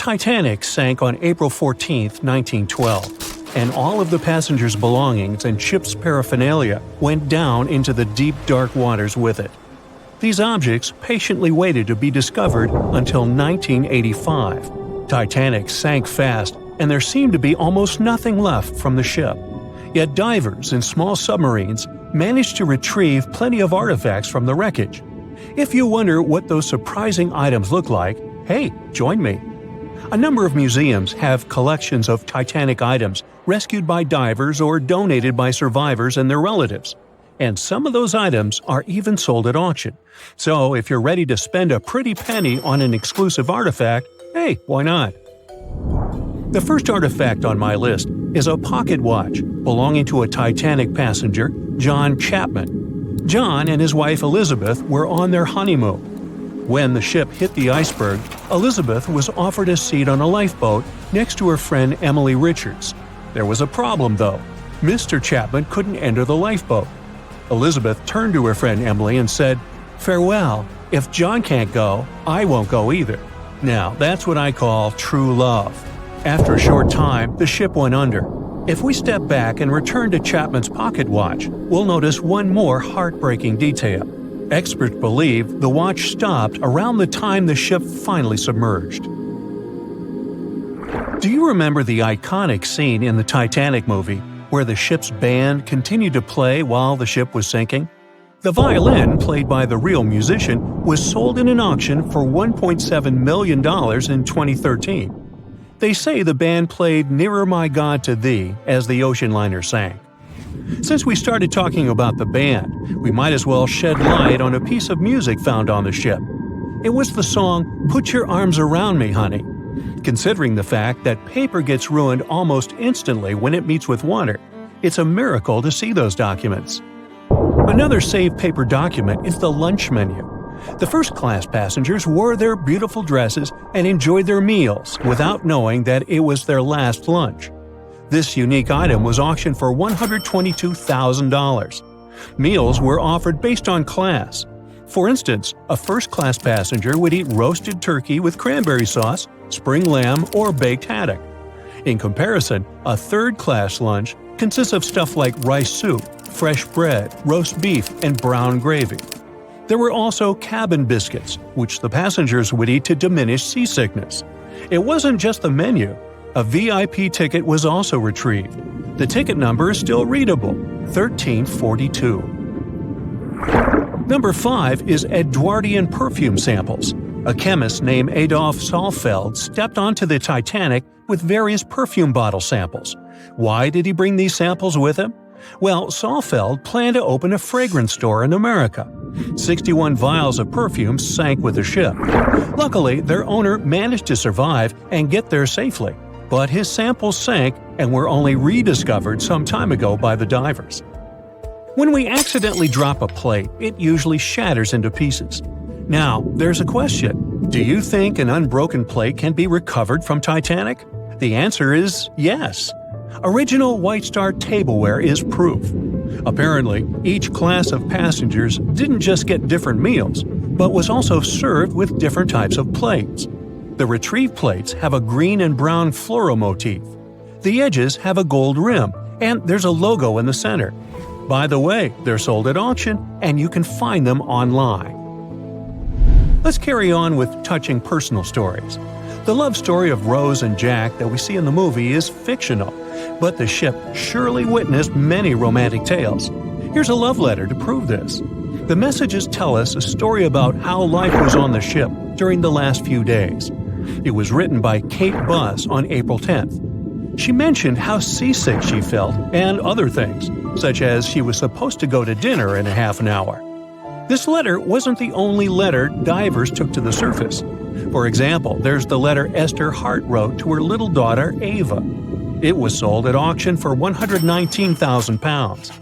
Titanic sank on April 14, 1912, and all of the passengers' belongings and ship's paraphernalia went down into the deep, dark waters with it. These objects patiently waited to be discovered until 1985. Titanic sank fast, and there seemed to be almost nothing left from the ship. Yet divers in small submarines managed to retrieve plenty of artifacts from the wreckage. If you wonder what those surprising items look like, hey, join me. A number of museums have collections of Titanic items rescued by divers or donated by survivors and their relatives. And some of those items are even sold at auction. So if you're ready to spend a pretty penny on an exclusive artifact, hey, why not? The first artifact on my list is a pocket watch belonging to a Titanic passenger, John Chapman. John and his wife Elizabeth were on their honeymoon. When the ship hit the iceberg, Elizabeth was offered a seat on a lifeboat next to her friend Emily Richards. There was a problem, though. Mr. Chapman couldn't enter the lifeboat. Elizabeth turned to her friend Emily and said, "Farewell. If John can't go, I won't go either." Now, that's what I call true love. After a short time, the ship went under. If we step back and return to Chapman's pocket watch, we'll notice one more heartbreaking detail. Experts believe the watch stopped around the time the ship finally submerged. Do you remember the iconic scene in the Titanic movie where the ship's band continued to play while the ship was sinking? The violin, played by the real musician, was sold in an auction for $1.7 million in 2013. They say the band played "Nearer My God to Thee" as the ocean liner sank. Since we started talking about the band, we might as well shed light on a piece of music found on the ship. It was the song "Put Your Arms Around Me, Honey." Considering the fact that paper gets ruined almost instantly when it meets with water, it's a miracle to see those documents. Another saved paper document is the lunch menu. The first-class passengers wore their beautiful dresses and enjoyed their meals without knowing that it was their last lunch. This unique item was auctioned for $122,000. Meals were offered based on class. For instance, a first-class passenger would eat roasted turkey with cranberry sauce, spring lamb, or baked haddock. In comparison, a third-class lunch consists of stuff like rice soup, fresh bread, roast beef, and brown gravy. There were also cabin biscuits, which the passengers would eat to diminish seasickness. It wasn't just the menu. A VIP ticket was also retrieved. The ticket number is still readable, 1342. Number 5 is Edwardian perfume samples. A chemist named Adolf Saalfeld stepped onto the Titanic with various perfume bottle samples. Why did he bring these samples with him? Well, Saalfeld planned to open a fragrance store in America. 61 vials of perfume sank with the ship. Luckily, their owner managed to survive and get there safely, but his samples sank and were only rediscovered some time ago by the divers. When we accidentally drop a plate, it usually shatters into pieces. Now, there's a question. Do you think an unbroken plate can be recovered from Titanic? The answer is yes. Original White Star tableware is proof. Apparently, each class of passengers didn't just get different meals, but was also served with different types of plates. The retrieved plates have a green and brown floral motif. The edges have a gold rim, and there's a logo in the center. By the way, they're sold at auction, and you can find them online. Let's carry on with touching personal stories. The love story of Rose and Jack that we see in the movie is fictional, but the ship surely witnessed many romantic tales. Here's a love letter to prove this. The messages tell us a story about how life was on the ship during the last few days. It was written by Kate Buss on April 10th. She mentioned how seasick she felt and other things, such as she was supposed to go to dinner in a half an hour. This letter wasn't the only letter divers took to the surface. For example, there's the letter Esther Hart wrote to her little daughter Ava. It was sold at auction for £119,000.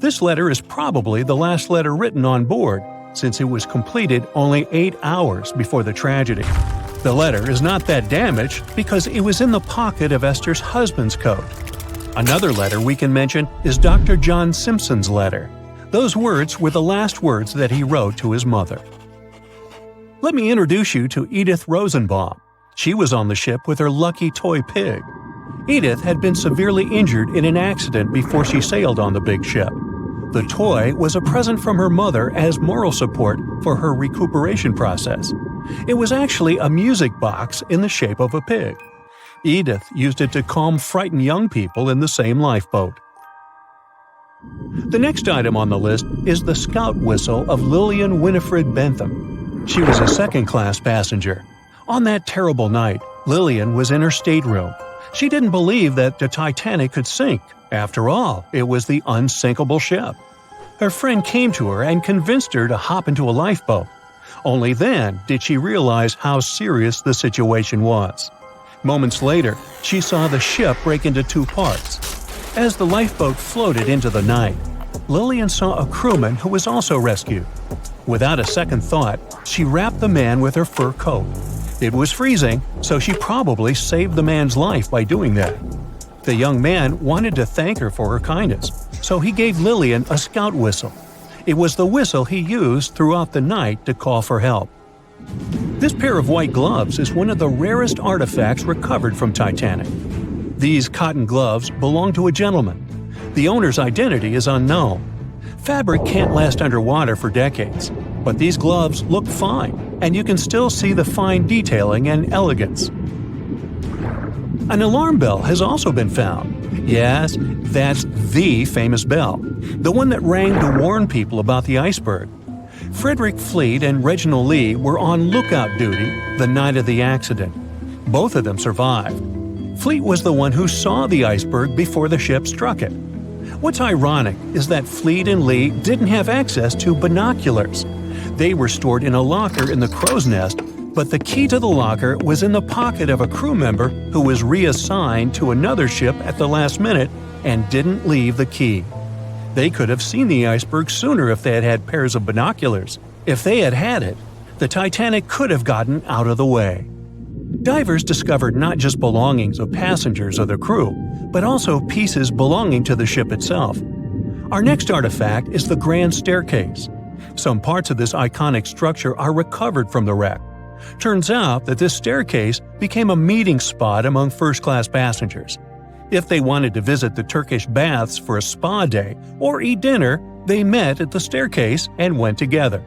This letter is probably the last letter written on board, since it was completed only 8 hours before the tragedy. The letter is not that damaged because it was in the pocket of Esther's husband's coat. Another letter we can mention is Dr. John Simpson's letter. Those words were the last words that he wrote to his mother. Let me introduce you to Edith Rosenbaum. She was on the ship with her lucky toy pig. Edith had been severely injured in an accident before she sailed on the big ship. The toy was a present from her mother as moral support for her recuperation process. It was actually a music box in the shape of a pig. Edith used it to calm frightened young people in the same lifeboat. The next item on the list is the scout whistle of Lillian Winifred Bentham. She was a second-class passenger. On that terrible night, Lillian was in her stateroom. She didn't believe that the Titanic could sink. After all, it was the unsinkable ship. Her friend came to her and convinced her to hop into a lifeboat. Only then did she realize how serious the situation was. Moments later, she saw the ship break into two parts. As the lifeboat floated into the night, Lillian saw a crewman who was also rescued. Without a second thought, she wrapped the man with her fur coat. It was freezing, so she probably saved the man's life by doing that. The young man wanted to thank her for her kindness, so he gave Lillian a scout whistle. It was the whistle he used throughout the night to call for help. This pair of white gloves is one of the rarest artifacts recovered from Titanic. These cotton gloves belong to a gentleman. The owner's identity is unknown. Fabric can't last underwater for decades, but these gloves look fine, and you can still see the fine detailing and elegance. An alarm bell has also been found. Yes, that's the famous bell, the one that rang to warn people about the iceberg. Frederick Fleet and Reginald Lee were on lookout duty the night of the accident. Both of them survived. Fleet was the one who saw the iceberg before the ship struck it. What's ironic is that Fleet and Lee didn't have access to binoculars. They were stored in a locker in the crow's nest, but the key to the locker was in the pocket of a crew member who was reassigned to another ship at the last minute and didn't leave the key. They could have seen the iceberg sooner if they had had pairs of binoculars. If they had had it, the Titanic could have gotten out of the way. Divers discovered not just belongings of passengers or the crew, but also pieces belonging to the ship itself. Our next artifact is the Grand Staircase. Some parts of this iconic structure are recovered from the wreck. Turns out that this staircase became a meeting spot among first-class passengers. If they wanted to visit the Turkish baths for a spa day or eat dinner, they met at the staircase and went together.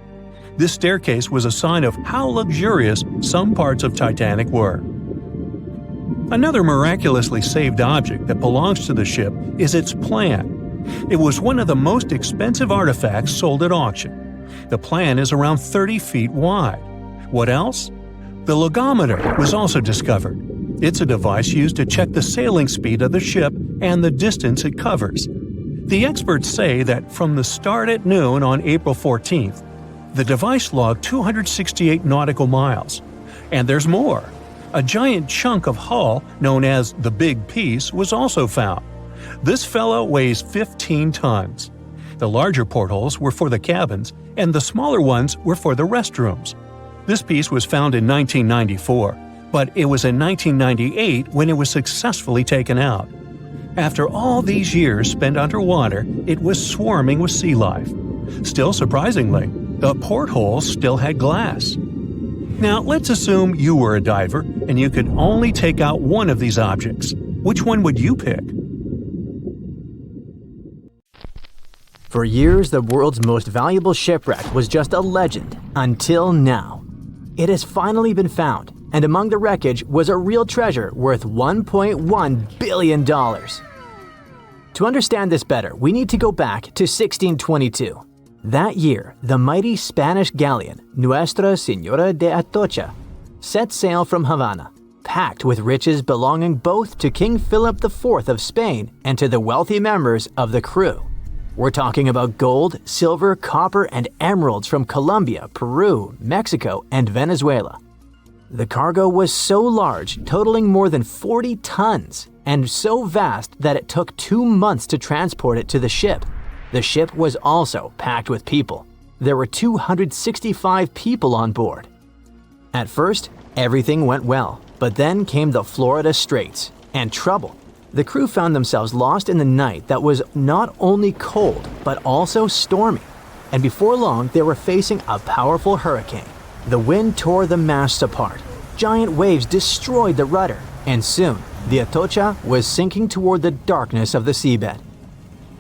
This staircase was a sign of how luxurious some parts of Titanic were. Another miraculously saved object that belongs to the ship is its plan. It was one of the most expensive artifacts sold at auction. The plan is around 30 feet wide. What else? The logometer was also discovered. It's a device used to check the sailing speed of the ship and the distance it covers. The experts say that from the start at noon on April 14th, the device logged 268 nautical miles. And there's more. A giant chunk of hull, known as the Big Piece, was also found. This fellow weighs 15 tons. The larger portholes were for the cabins, and the smaller ones were for the restrooms. This piece was found in 1994, but it was in 1998 when it was successfully taken out. After all these years spent underwater, it was swarming with sea life. Still surprisingly, the portholes still had glass. Now, let's assume you were a diver and you could only take out one of these objects. Which one would you pick? For years, the world's most valuable shipwreck was just a legend, until now. It has finally been found, and among the wreckage was a real treasure worth $1.1 billion. To understand this better, we need to go back to 1622. That year, the mighty Spanish galleon Nuestra Señora de Atocha set sail from Havana, packed with riches belonging both to King Philip IV of Spain and to the wealthy members of the crew. We're talking about gold, silver, copper, and emeralds from Colombia, Peru, Mexico, and Venezuela. The cargo was so large, totaling more than 40 tons, and so vast that it took 2 months to transport it to the ship. The ship was also packed with people. There were 265 people on board. At first, everything went well, but then came the Florida Straits and trouble. The crew found themselves lost in the night that was not only cold, but also stormy. And before long, they were facing a powerful hurricane. The wind tore the masts apart. giant waves destroyed the rudder, and soon the Atocha was sinking toward the darkness of the seabed.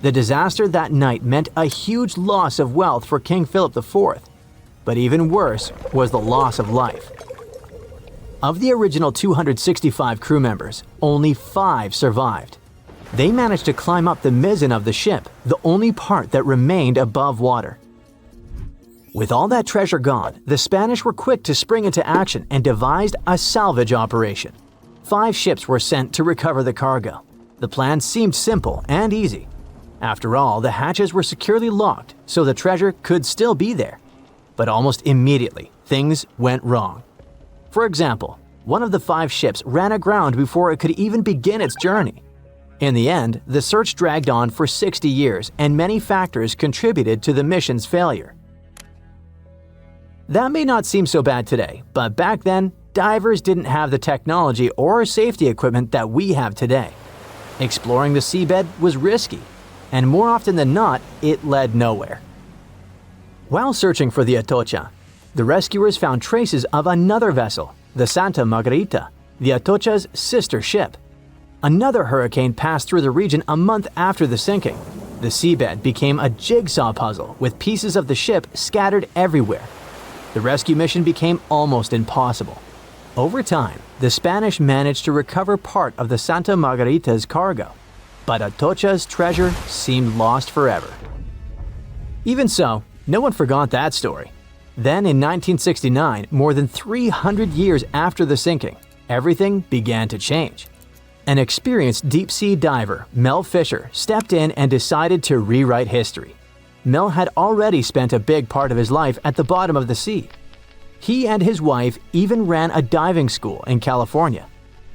The disaster that night meant a huge loss of wealth for King Philip IV, but even worse was the loss of life. Of the original 265 crew members, only 5 survived. They managed to climb up the mizzen of the ship, the only part that remained above water. With all that treasure gone, the Spanish were quick to spring into action and devised a salvage operation. 5 ships were sent to recover the cargo. The plan seemed simple and easy. After all, the hatches were securely locked, so the treasure could still be there. But almost immediately, things went wrong. For example, one of the 5 ships ran aground before it could even begin its journey. In the end, the search dragged on for 60 years, and many factors contributed to the mission's failure. That may not seem so bad today, but back then, divers didn't have the technology or safety equipment that we have today. Exploring the seabed was risky, and more often than not, it led nowhere. While searching for the Atocha, the rescuers found traces of another vessel, the Santa Margarita, the Atocha's sister ship. Another hurricane passed through the region a month after the sinking. The seabed became a jigsaw puzzle with pieces of the ship scattered everywhere. The rescue mission became almost impossible. Over time, the Spanish managed to recover part of the Santa Margarita's cargo, but Atocha's treasure seemed lost forever. Even so, no one forgot that story. Then in 1969, more than 300 years after the sinking, everything began to change. An experienced deep-sea diver, Mel Fisher, stepped in and decided to rewrite history. Mel had already spent a big part of his life at the bottom of the sea. He and his wife even ran a diving school in California.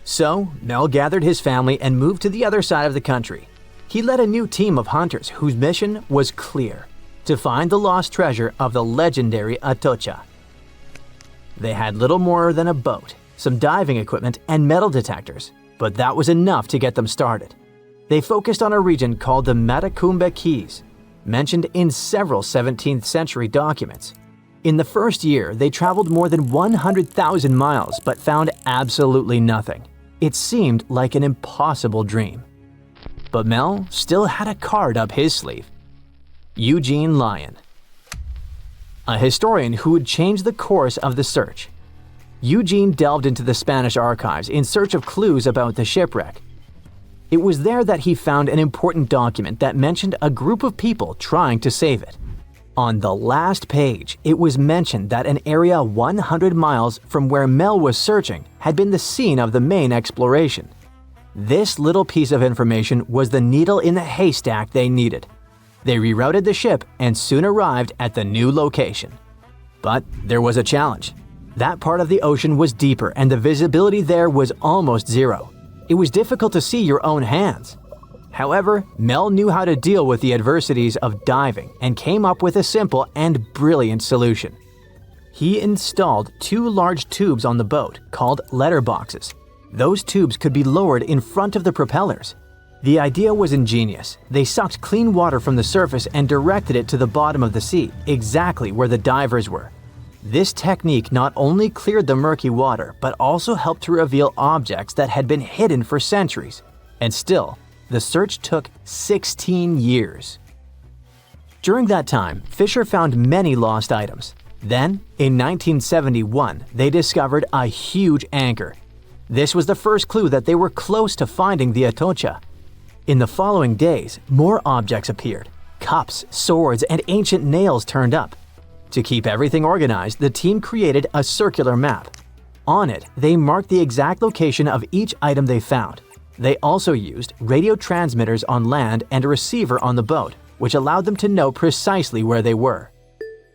So, Mel gathered his family and moved to the other side of the country. He led a new team of hunters whose mission was clear: to find the lost treasure of the legendary Atocha. They had little more than a boat, some diving equipment, and metal detectors, but that was enough to get them started. They focused on a region called the Matacumbe Keys, mentioned in several 17th century documents. In the first year, they traveled more than 100,000 miles but found absolutely nothing. It seemed like an impossible dream. But Mel still had a card up his sleeve: Eugene Lyon, a historian who would change the course of the search. Eugene delved into the Spanish archives in search of clues about the shipwreck. It was there that he found an important document that mentioned a group of people trying to save it. On the last page, it was mentioned that an area 100 miles from where Mel was searching had been the scene of the main exploration. This little piece of information was the needle in the haystack they needed. They rerouted the ship and soon arrived at the new location. But there was a challenge. That part of the ocean was deeper and the visibility there was almost zero. It was difficult to see your own hands. However, Mel knew how to deal with the adversities of diving and came up with a simple and brilliant solution. He installed 2 large tubes on the boat called letterboxes. Those tubes could be lowered in front of the propellers. The idea was ingenious. They sucked clean water from the surface and directed it to the bottom of the sea, exactly where the divers were. This technique not only cleared the murky water, but also helped to reveal objects that had been hidden for centuries. And still, the search took 16 years. During that time, Fisher found many lost items. Then, in 1971, they discovered a huge anchor. This was the first clue that they were close to finding the Atocha. In the following days, more objects appeared. Cups, swords, and ancient nails turned up. To keep everything organized, the team created a circular map. On it, they marked the exact location of each item they found. They also used radio transmitters on land and a receiver on the boat, which allowed them to know precisely where they were.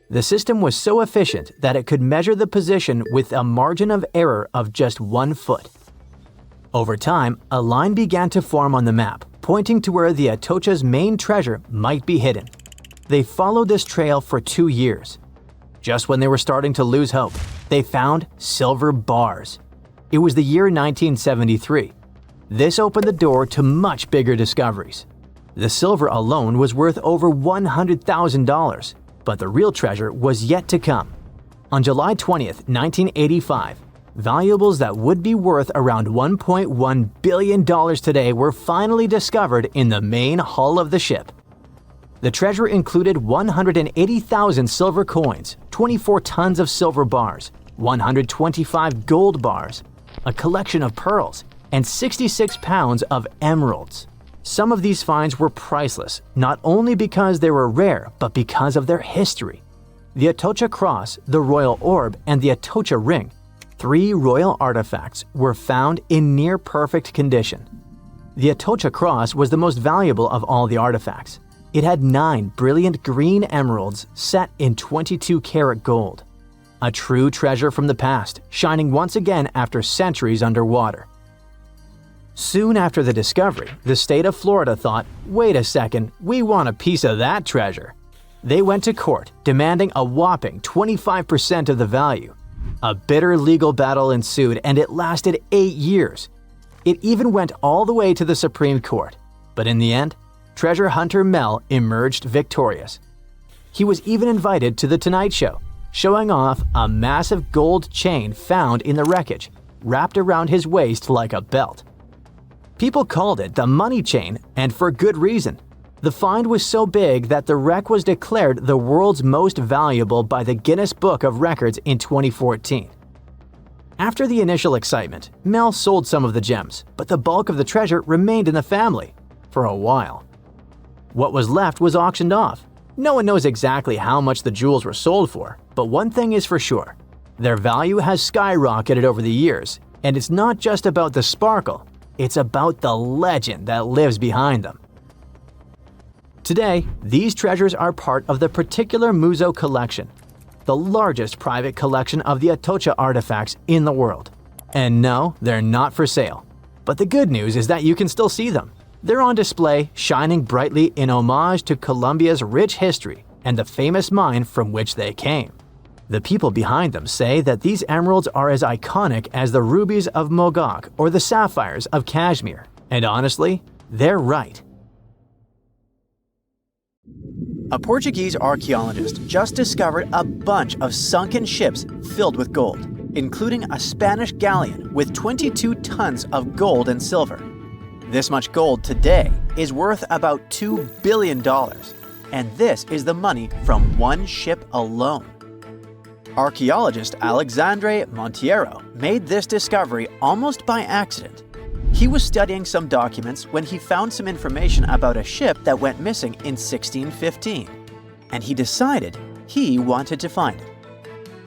The system was so efficient that it could measure the position with a margin of error of just 1 foot. Over time, a line began to form on the map, pointing to where the Atocha's main treasure might be hidden. They followed this trail for 2 years. Just when they were starting to lose hope, they found silver bars. It was the year 1973. This opened the door to much bigger discoveries. The silver alone was worth over $100,000, but the real treasure was yet to come. On July 20th, 1985, Valuables that would be worth around $1.1 billion today were finally discovered in the main hull of the ship. The treasure included 180,000 silver coins, 24 tons of silver bars, 125 gold bars, a collection of pearls, and 66 pounds of emeralds. Some of these finds were priceless, not only because they were rare, but because of their history. The Atocha Cross, the Royal Orb, and the Atocha Ring, 3 royal artifacts, were found in near-perfect condition. The Atocha Cross was the most valuable of all the artifacts. It had 9 brilliant green emeralds set in 22-karat gold. A true treasure from the past, shining once again after centuries underwater. Soon after the discovery, the state of Florida thought, wait a second, we want a piece of that treasure. They went to court, demanding a whopping 25% of the value. A bitter legal battle ensued, and it lasted 8 years. It even went all the way to the Supreme Court. But in the end, treasure hunter Mel emerged victorious. He was even invited to The Tonight Show, showing off a massive gold chain found in the wreckage, wrapped around his waist like a belt. People called it the money chain, and for good reason. The find was so big that the wreck was declared the world's most valuable by the Guinness Book of Records in 2014. After the initial excitement, Mel sold some of the gems, but the bulk of the treasure remained in the family for a while. What was left was auctioned off. No one knows exactly how much the jewels were sold for, but one thing is for sure. Their value has skyrocketed over the years, and it's not just about the sparkle, it's about the legend that lives behind them. Today, these treasures are part of the particular Museo collection, the largest private collection of the Atocha artifacts in the world. And no, they're not for sale. But the good news is that you can still see them. They're on display, shining brightly in homage to Colombia's rich history and the famous mine from which they came. The people behind them say that these emeralds are as iconic as the rubies of Mogok or the sapphires of Kashmir. And honestly, they're right. A Portuguese archaeologist just discovered a bunch of sunken ships filled with gold, including a Spanish galleon with 22 tons of gold and silver. This much gold today is worth about $2 billion, and this is the money from one ship alone. Archaeologist Alexandre Monteiro made this discovery almost by accident. He was studying some documents when he found some information about a ship that went missing in 1615, and he decided he wanted to find it.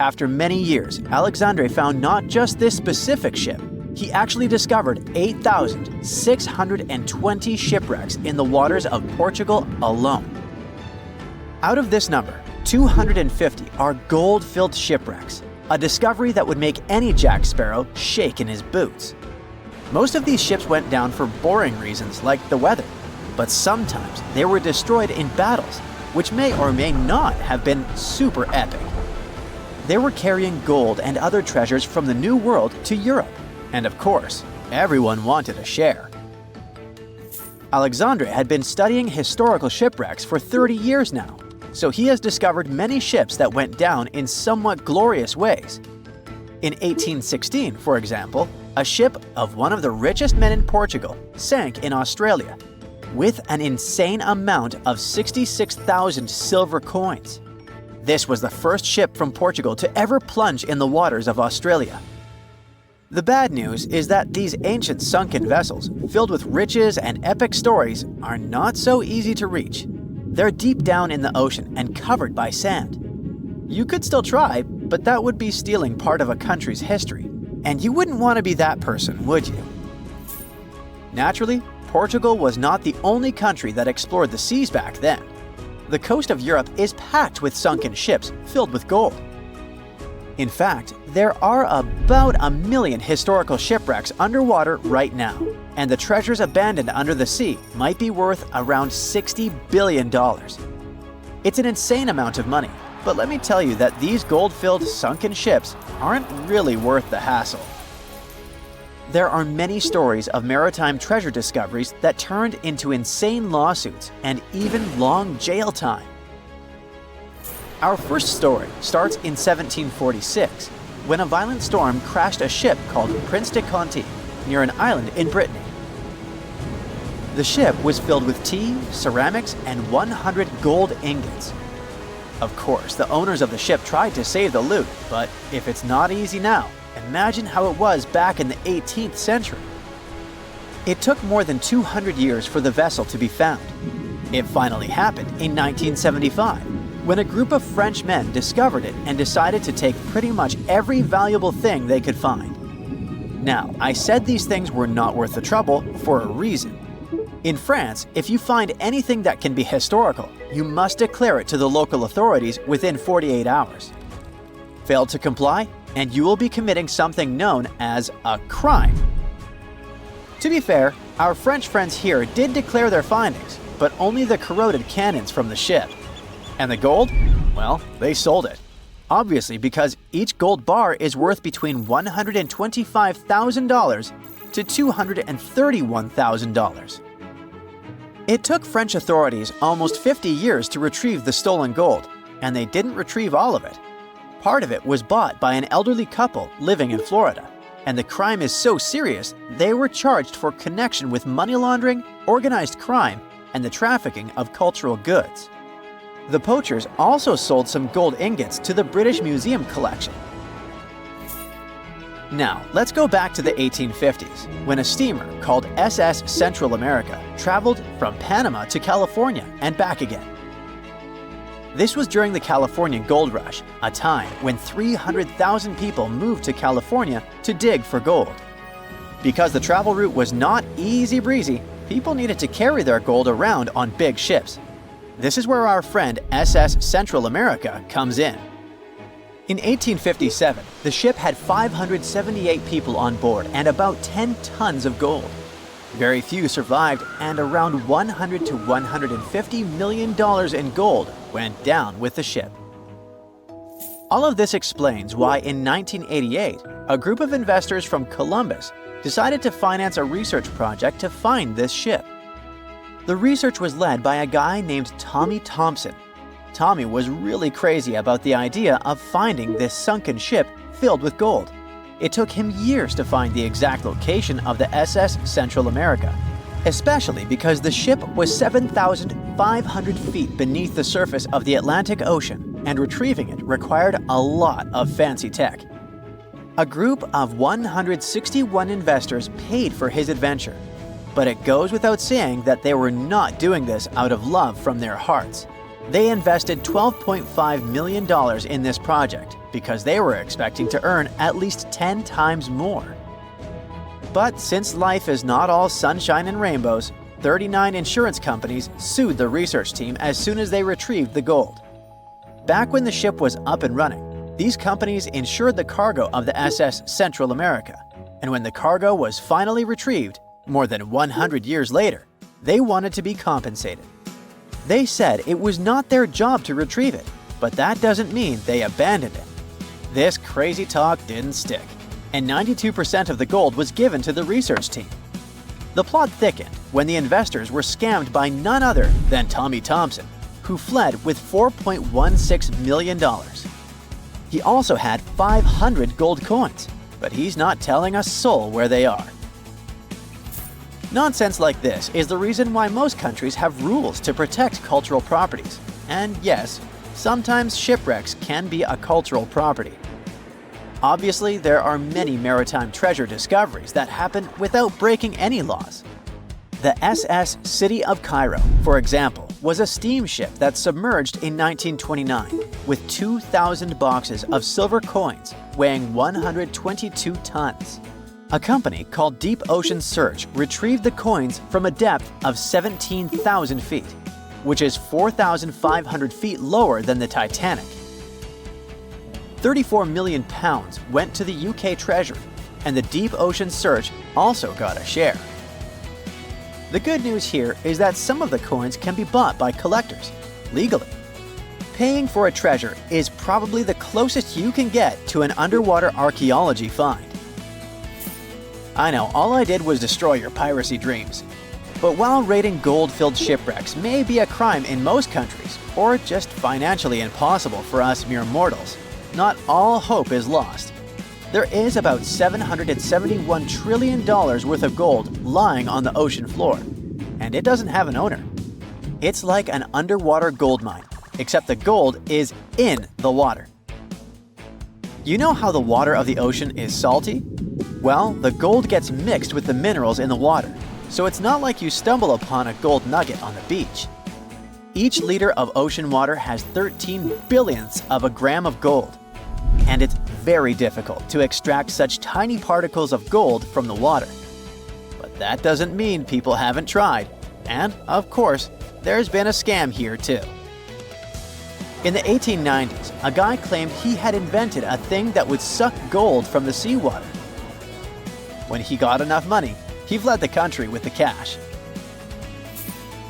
After many years, Alexandre found not just this specific ship, he actually discovered 8,620 shipwrecks in the waters of Portugal alone. Out of this number, 250 are gold-filled shipwrecks, a discovery that would make any Jack Sparrow shake in his boots. Most of these ships went down for boring reasons like the weather, but sometimes they were destroyed in battles, which may or may not have been super epic. They were carrying gold and other treasures from the New World to Europe, and of course, everyone wanted a share. Alexandre had been studying historical shipwrecks for 30 years now, so he has discovered many ships that went down in somewhat glorious ways. In 1816, for example, a ship of one of the richest men in Portugal sank in Australia, with an insane amount of 66,000 silver coins. This was the first ship from Portugal to ever plunge in the waters of Australia. The bad news is that these ancient sunken vessels, filled with riches and epic stories, are not so easy to reach. They're deep down in the ocean and covered by sand. You could still try, but that would be stealing part of a country's history. And you wouldn't want to be that person, would you? Naturally, Portugal was not the only country that explored the seas back then. The coast of Europe is packed with sunken ships filled with gold. In fact, there are about 1 million historical shipwrecks underwater right now, and the treasures abandoned under the sea might be worth around $60 billion. It's an insane amount of money, but let me tell you that these gold-filled sunken ships aren't really worth the hassle. There are many stories of maritime treasure discoveries that turned into insane lawsuits and even long jail time. Our first story starts in 1746, when a violent storm crashed a ship called Prince de Conti near an island in Brittany. The ship was filled with tea, ceramics, and 100 gold ingots. Of course, the owners of the ship tried to save the loot, but if it's not easy now, imagine how it was back in the 18th century. It took more than 200 years for the vessel to be found. It finally happened in 1975, when a group of French men discovered it and decided to take pretty much every valuable thing they could find. Now, I said these things were not worth the trouble for a reason. In France, if you find anything that can be historical, you must declare it to the local authorities within 48 hours. Fail to comply, and you will be committing something known as a crime. To be fair, our French friends here did declare their findings, but only the corroded cannons from the ship. And the gold? Well, they sold it. Obviously, because each gold bar is worth between $125,000 to $231,000. It took French authorities almost 50 years to retrieve the stolen gold, and they didn't retrieve all of it. Part of it was bought by an elderly couple living in Florida, and the crime is so serious they were charged for connection with money laundering, organized crime, and the trafficking of cultural goods. The poachers also sold some gold ingots to the British Museum collection. Now, let's go back to the 1850s, when a steamer called SS Central America traveled from Panama to California and back again. This was during the Californian Gold Rush, a time when 300,000 people moved to California to dig for gold. Because the travel route was not easy breezy, people needed to carry their gold around on big ships. This is where our friend SS Central America comes in. In 1857, the ship had 578 people on board and about 10 tons of gold. Very few survived, and around $100 to $150 million in gold went down with the ship. All of this explains why in 1988, a group of investors from Columbus decided to finance a research project to find this ship. The research was led by a guy named Tommy Thompson. Tommy was really crazy about the idea of finding this sunken ship filled with gold. It took him years to find the exact location of the SS Central America, especially because the ship was 7,500 feet beneath the surface of the Atlantic Ocean, and retrieving it required a lot of fancy tech. A group of 161 investors paid for his adventure, but it goes without saying that they were not doing this out of love from their hearts. They invested $12.5 million in this project because they were expecting to earn at least 10 times more. But since life is not all sunshine and rainbows, 39 insurance companies sued the research team as soon as they retrieved the gold. Back when the ship was up and running, these companies insured the cargo of the SS Central America, and when the cargo was finally retrieved, more than 100 years later, they wanted to be compensated. They said it was not their job to retrieve it, but that doesn't mean they abandoned it. This crazy talk didn't stick, and 92% of the gold was given to the research team. The plot thickened when the investors were scammed by none other than Tommy Thompson, who fled with $4.16 million. He also had 500 gold coins, but he's not telling a soul where they are. Nonsense like this is the reason why most countries have rules to protect cultural properties. And yes, sometimes shipwrecks can be a cultural property. Obviously, there are many maritime treasure discoveries that happen without breaking any laws. The SS City of Cairo, for example, was a steamship that submerged in 1929 with 2,000 boxes of silver coins weighing 122 tons. A company called Deep Ocean Search retrieved the coins from a depth of 17,000 feet, which is 4,500 feet lower than the Titanic. 34 million pounds went to the UK Treasury, and the Deep Ocean Search also got a share. The good news here is that some of the coins can be bought by collectors, legally. Paying for a treasure is probably the closest you can get to an underwater archaeology find. I know, all I did was destroy your piracy dreams. But while raiding gold-filled shipwrecks may be a crime in most countries, or just financially impossible for us mere mortals, not all hope is lost. There is about $771 trillion worth of gold lying on the ocean floor, and it doesn't have an owner. It's like an underwater gold mine, except the gold is in the water. You know how the water of the ocean is salty? Well, the gold gets mixed with the minerals in the water, so it's not like you stumble upon a gold nugget on the beach. Each liter of ocean water has 13 billionths of a gram of gold, and it's very difficult to extract such tiny particles of gold from the water. But that doesn't mean people haven't tried, and of course, there's been a scam here too. In the 1890s, a guy claimed he had invented a thing that would suck gold from the seawater. When he got enough money, he fled the country with the cash.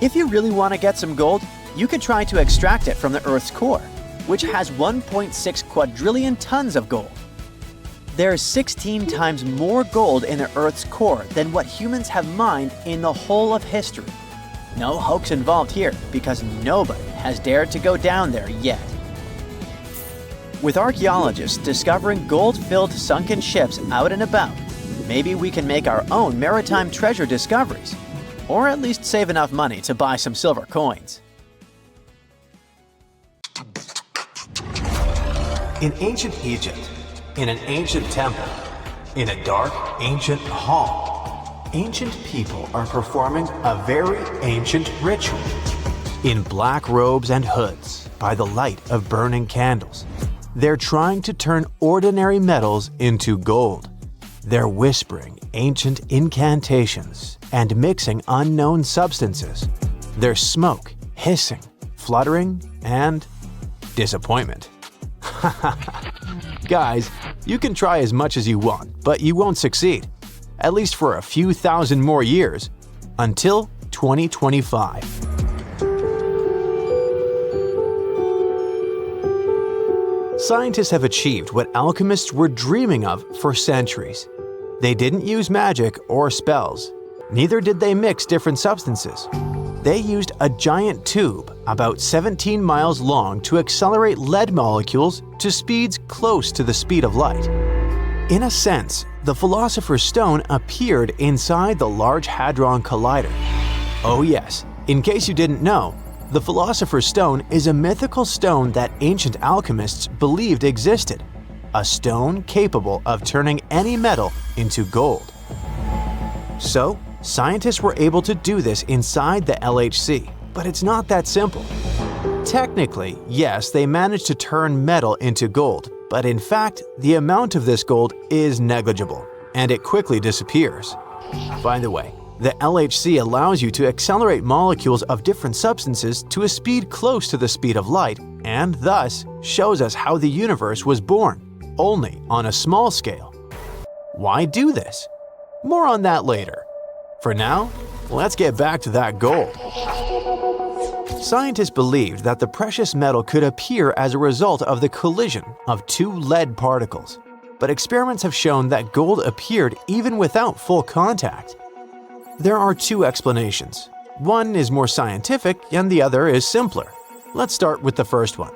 If you really want to get some gold, you could try to extract it from the Earth's core, which has 1.6 quadrillion tons of gold. There's 16 times more gold in the Earth's core than what humans have mined in the whole of history. No hoax involved here, because nobody has dared to go down there yet. With archaeologists discovering gold-filled sunken ships out and about, maybe we can make our own maritime treasure discoveries, or at least save enough money to buy some silver coins. In ancient Egypt, in an ancient temple, in a dark ancient hall, ancient people are performing a very ancient ritual. In black robes and hoods, by the light of burning candles, they're trying to turn ordinary metals into gold. They're whispering ancient incantations and mixing unknown substances. There's smoke, hissing, fluttering, and disappointment. Guys, you can try as much as you want, but you won't succeed. At least for a few thousand more years, until 2025. Scientists have achieved what alchemists were dreaming of for centuries. They didn't use magic or spells. Neither did they mix different substances. They used a giant tube about 17 miles long to accelerate lead molecules to speeds close to the speed of light. In a sense, the Philosopher's Stone appeared inside the Large Hadron Collider. Oh yes, in case you didn't know, the Philosopher's Stone is a mythical stone that ancient alchemists believed existed, a stone capable of turning any metal into gold. So, scientists were able to do this inside the LHC, but it's not that simple. Technically, yes, they managed to turn metal into gold, but in fact, the amount of this gold is negligible, and it quickly disappears. By the way, the LHC allows you to accelerate molecules of different substances to a speed close to the speed of light, and thus shows us how the universe was born, only on a small scale. Why do this? More on that later. For now, let's get back to that gold. Scientists believed that the precious metal could appear as a result of the collision of two lead particles, but experiments have shown that gold appeared even without full contact. There are two explanations. One is more scientific and the other is simpler. Let's start with the first one.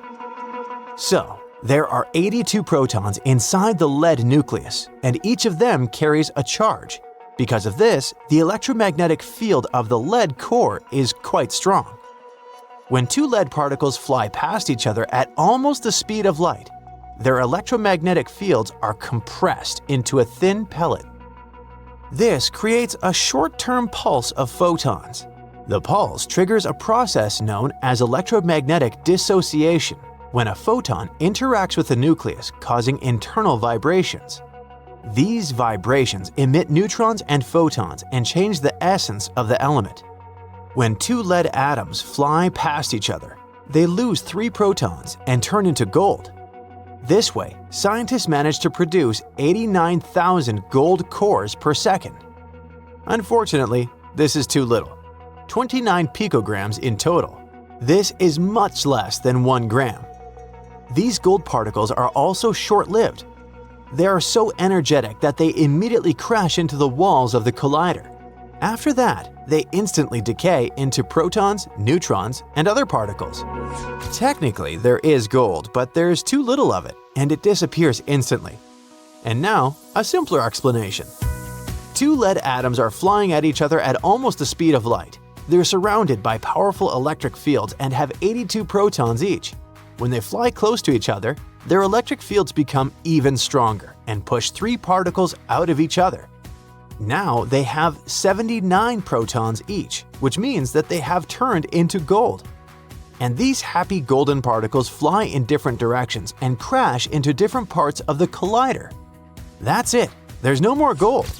So, there are 82 protons inside the lead nucleus, and each of them carries a charge. Because of this, the electromagnetic field of the lead core is quite strong. When two lead particles fly past each other at almost the speed of light, their electromagnetic fields are compressed into a thin pellet. This creates a short-term pulse of photons. The pulse triggers a process known as electromagnetic dissociation, when a photon interacts with the nucleus, causing internal vibrations. These vibrations emit neutrons and photons and change the essence of the element. When two lead atoms fly past each other, they lose 3 protons and turn into gold. This way, scientists manage to produce 89,000 gold cores per second. Unfortunately, this is too little. 29 picograms in total. This is much less than 1 gram. These gold particles are also short-lived. They are so energetic that they immediately crash into the walls of the collider. After that, they instantly decay into protons, neutrons, and other particles. Technically, there is gold, but there's too little of it, and it disappears instantly. And now, a simpler explanation. Two lead atoms are flying at each other at almost the speed of light. They're surrounded by powerful electric fields and have 82 protons each. When they fly close to each other, their electric fields become even stronger and push 3 particles out of each other. Now they have 79 protons each, which means that they have turned into gold. And these happy golden particles fly in different directions and crash into different parts of the collider. That's it, there's no more gold.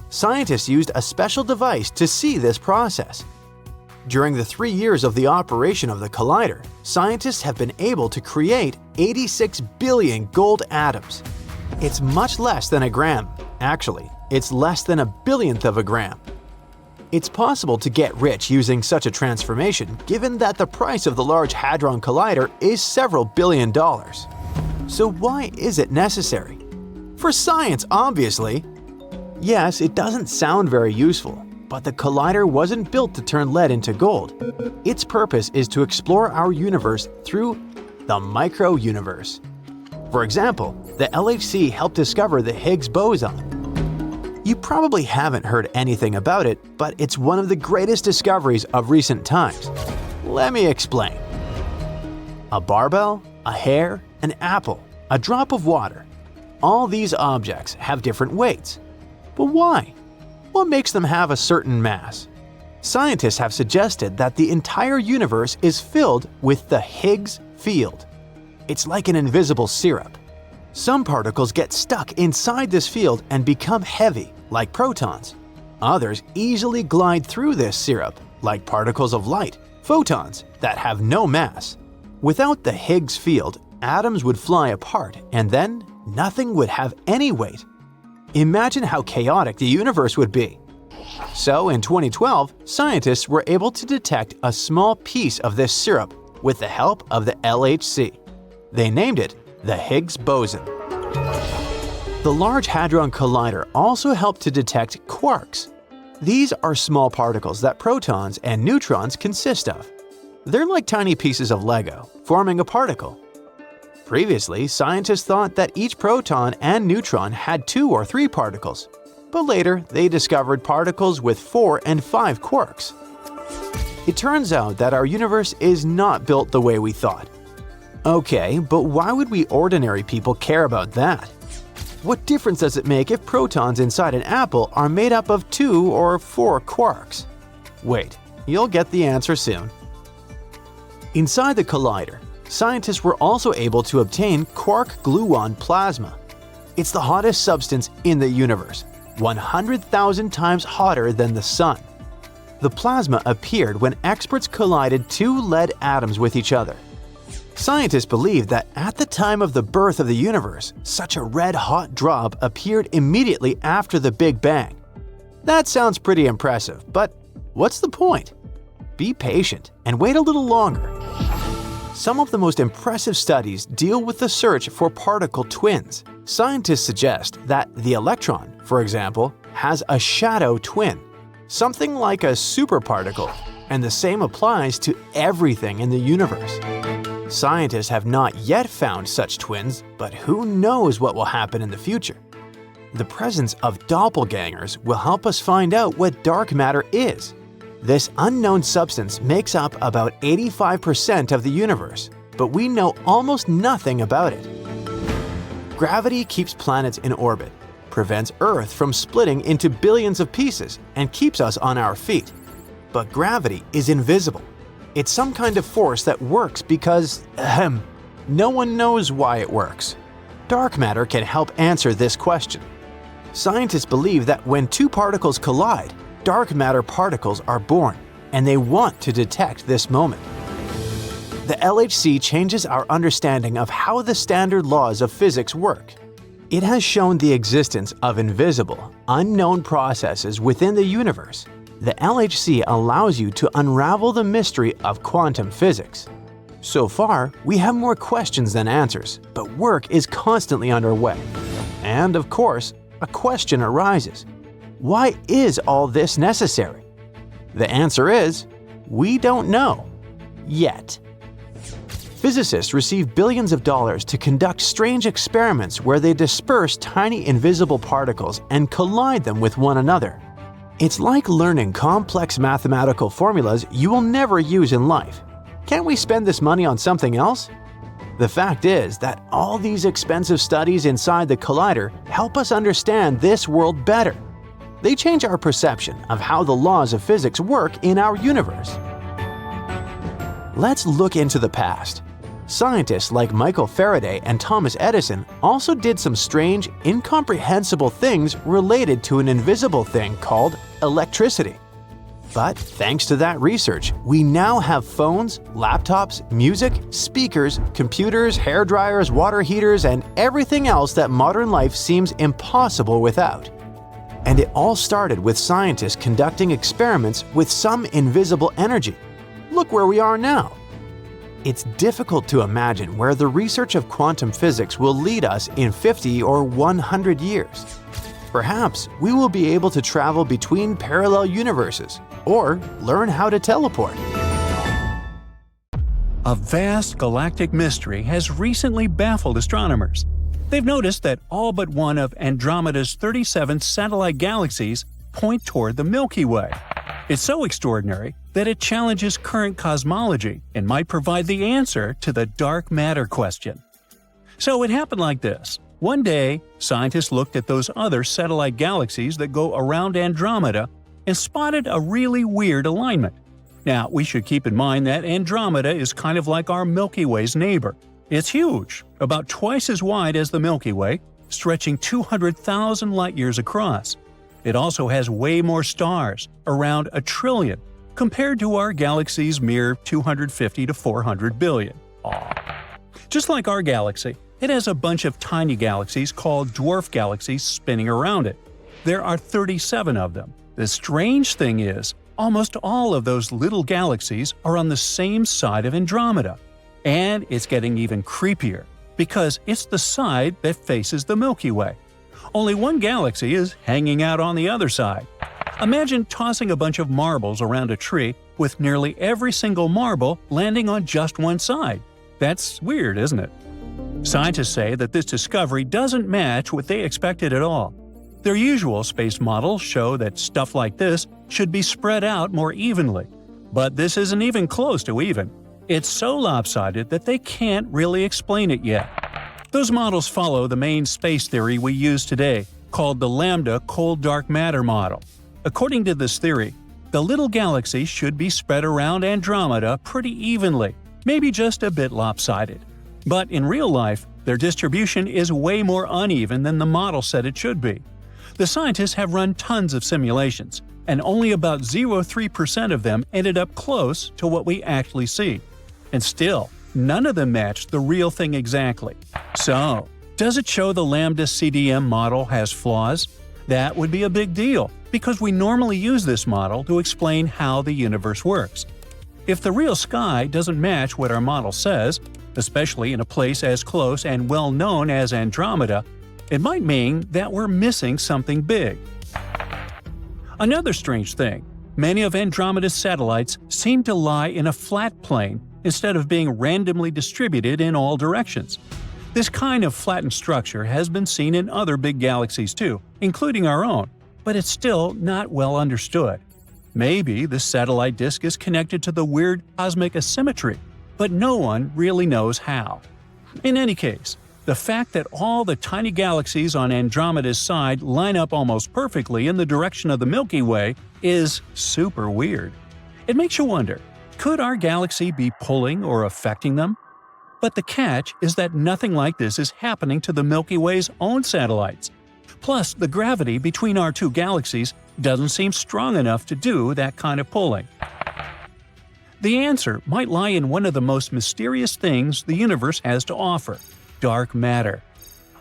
Scientists used a special device to see this process. During the 3 years of the operation of the collider, scientists have been able to create 86 billion gold atoms. It's much less than a gram. Actually, it's less than a billionth of a gram. It's possible to get rich using such a transformation, given that the price of the Large Hadron Collider is several $billion. So why is it necessary? For science, obviously. Yes, it doesn't sound very useful, but the collider wasn't built to turn lead into gold. Its purpose is to explore our universe through the micro-universe. For example, the LHC helped discover the Higgs boson. You probably haven't heard anything about it, but it's one of the greatest discoveries of recent times. Let me explain. A barbell, a hair, an apple, a drop of water. All these objects have different weights. But why? What makes them have a certain mass? Scientists have suggested that the entire universe is filled with the Higgs field. It's like an invisible syrup. Some particles get stuck inside this field and become heavy, like protons. Others easily glide through this syrup, like particles of light, photons, that have no mass. Without the Higgs field, atoms would fly apart and then nothing would have any weight. Imagine how chaotic the universe would be. So in 2012, scientists were able to detect a small piece of this syrup with the help of the LHC. They named it the Higgs boson. The Large Hadron Collider also helped to detect quarks. These are small particles that protons and neutrons consist of. They're like tiny pieces of Lego, forming a particle. Previously, scientists thought that each proton and neutron had 2 or 3 particles, but later they discovered particles with 4 and 5 quarks. It turns out that our universe is not built the way we thought. Okay, but why would we ordinary people care about that? What difference does it make if protons inside an apple are made up of 2 or 4 quarks? Wait, you'll get the answer soon. Inside the collider, scientists were also able to obtain quark-gluon plasma. It's the hottest substance in the universe, 100,000 times hotter than the Sun. The plasma appeared when experts collided 2 lead atoms with each other. Scientists believe that at the time of the birth of the universe, such a red-hot drop appeared immediately after the Big Bang. That sounds pretty impressive, but what's the point? Be patient and wait a little longer. Some of the most impressive studies deal with the search for particle twins. Scientists suggest that the electron, for example, has a shadow twin, something like a superparticle, and the same applies to everything in the universe. Scientists have not yet found such twins, but who knows what will happen in the future. The presence of doppelgangers will help us find out what dark matter is. This unknown substance makes up about 85% of the universe, but we know almost nothing about it. Gravity keeps planets in orbit, prevents Earth from splitting into billions of pieces, and keeps us on our feet. But gravity is invisible. It's some kind of force that works because, no one knows why it works. Dark matter can help answer this question. Scientists believe that when 2 particles collide, dark matter particles are born, and they want to detect this moment. The LHC changes our understanding of how the standard laws of physics work. It has shown the existence of invisible, unknown processes within the universe. The LHC allows you to unravel the mystery of quantum physics. So far, we have more questions than answers, but work is constantly underway. And of course, a question arises. Why is all this necessary? The answer is, we don't know. Yet. Physicists receive billions of dollars to conduct strange experiments where they disperse tiny invisible particles and collide them with one another. It's like learning complex mathematical formulas you will never use in life. Can't we spend this money on something else? The fact is that all these expensive studies inside the collider help us understand this world better. They change our perception of how the laws of physics work in our universe. Let's look into the past. Scientists like Michael Faraday and Thomas Edison also did some strange, incomprehensible things related to an invisible thing called electricity. But thanks to that research, we now have phones, laptops, music, speakers, computers, hair dryers, water heaters, and everything else that modern life seems impossible without. And it all started with scientists conducting experiments with some invisible energy. Look where we are now. It's difficult to imagine where the research of quantum physics will lead us in 50 or 100 years. Perhaps we will be able to travel between parallel universes or learn how to teleport. A vast galactic mystery has recently baffled astronomers. They've noticed that all but one of Andromeda's 37 satellite galaxies point toward the Milky Way. It's so extraordinary that it challenges current cosmology and might provide the answer to the dark matter question. So it happened like this. One day, scientists looked at those other satellite galaxies that go around Andromeda and spotted a really weird alignment. Now, we should keep in mind that Andromeda is kind of like our Milky Way's neighbor. It's huge, about twice as wide as the Milky Way, stretching 200,000 light-years across. It also has way more stars, around 1 trillion, compared to our galaxy's mere 250 to 400 billion. Just like our galaxy, it has a bunch of tiny galaxies called dwarf galaxies spinning around it. There are 37 of them. The strange thing is, almost all of those little galaxies are on the same side of Andromeda. And it's getting even creepier, because it's the side that faces the Milky Way. Only one galaxy is hanging out on the other side. Imagine tossing a bunch of marbles around a tree with nearly every single marble landing on just one side. That's weird, isn't it? Scientists say that this discovery doesn't match what they expected at all. Their usual space models show that stuff like this should be spread out more evenly. But this isn't even close to even. It's so lopsided that they can't really explain it yet. Those models follow the main space theory we use today, called the lambda cold dark matter model. According to this theory, the little galaxies should be spread around Andromeda pretty evenly, maybe just a bit lopsided. But in real life, their distribution is way more uneven than the model said it should be. The scientists have run tons of simulations, and only about 0.03% of them ended up close to what we actually see. And still, none of them matched the real thing exactly. So, does it show the Lambda CDM model has flaws? That would be a big deal, because we normally use this model to explain how the universe works. If the real sky doesn't match what our model says, especially in a place as close and well-known as Andromeda, it might mean that we're missing something big. Another strange thing, many of Andromeda's satellites seem to lie in a flat plane instead of being randomly distributed in all directions. This kind of flattened structure has been seen in other big galaxies too, including our own, but it's still not well understood. Maybe the satellite disk is connected to the weird cosmic asymmetry, but no one really knows how. In any case, the fact that all the tiny galaxies on Andromeda's side line up almost perfectly in the direction of the Milky Way is super weird. It makes you wonder, could our galaxy be pulling or affecting them? But the catch is that nothing like this is happening to the Milky Way's own satellites. Plus, the gravity between our two galaxies doesn't seem strong enough to do that kind of pulling. The answer might lie in one of the most mysterious things the universe has to offer – dark matter.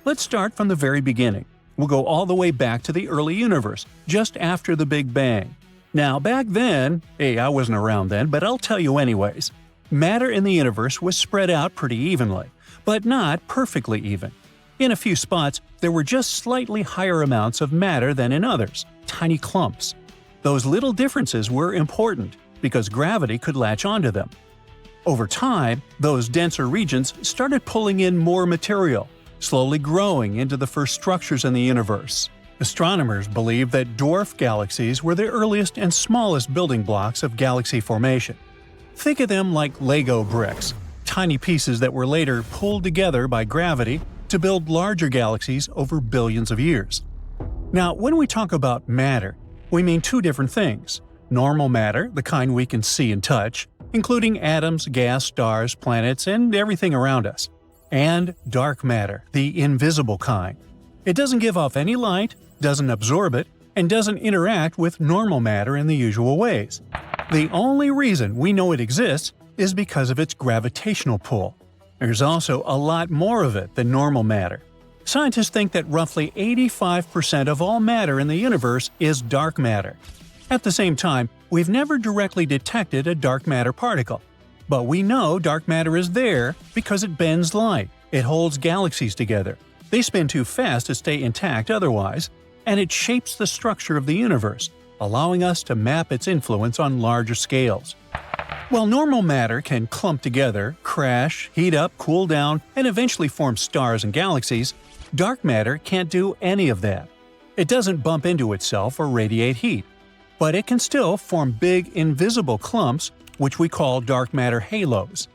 Let's start from the very beginning. We'll go all the way back to the early universe, just after the Big Bang. Now, back then – I wasn't around then, but I'll tell you anyways – matter in the universe was spread out pretty evenly, but not perfectly even. In a few spots, there were just slightly higher amounts of matter than in others, tiny clumps. Those little differences were important, because gravity could latch onto them. Over time, those denser regions started pulling in more material, slowly growing into the first structures in the universe. Astronomers believe that dwarf galaxies were the earliest and smallest building blocks of galaxy formation. Think of them like Lego bricks, tiny pieces that were later pulled together by gravity to build larger galaxies over billions of years. Now, when we talk about matter, we mean two different things: normal matter, the kind we can see and touch, including atoms, gas, stars, planets, and everything around us, and dark matter, the invisible kind. It doesn't give off any light, doesn't absorb it, and doesn't interact with normal matter in the usual ways. The only reason we know it exists is because of its gravitational pull. There's also a lot more of it than normal matter. Scientists think that roughly 85% of all matter in the universe is dark matter. At the same time, we've never directly detected a dark matter particle. But we know dark matter is there because it bends light, it holds galaxies together, they spin too fast to stay intact otherwise, and it shapes the structure of the universe, allowing us to map its influence on larger scales. While normal matter can clump together, crash, heat up, cool down, and eventually form stars and galaxies, dark matter can't do any of that. It doesn't bump into itself or radiate heat, but it can still form big, invisible clumps, which we call dark matter halos.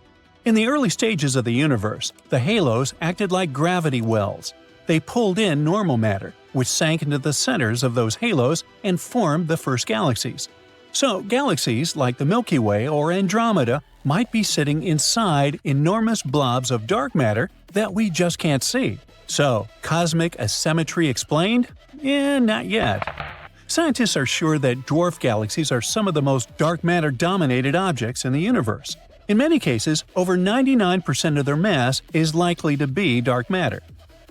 In the early stages of the universe, the halos acted like gravity wells. They pulled in normal matter, which sank into the centers of those halos and formed the first galaxies. So, galaxies like the Milky Way or Andromeda might be sitting inside enormous blobs of dark matter that we just can't see. So, cosmic asymmetry explained? Not yet. Scientists are sure that dwarf galaxies are some of the most dark matter-dominated objects in the universe. In many cases, over 99% of their mass is likely to be dark matter.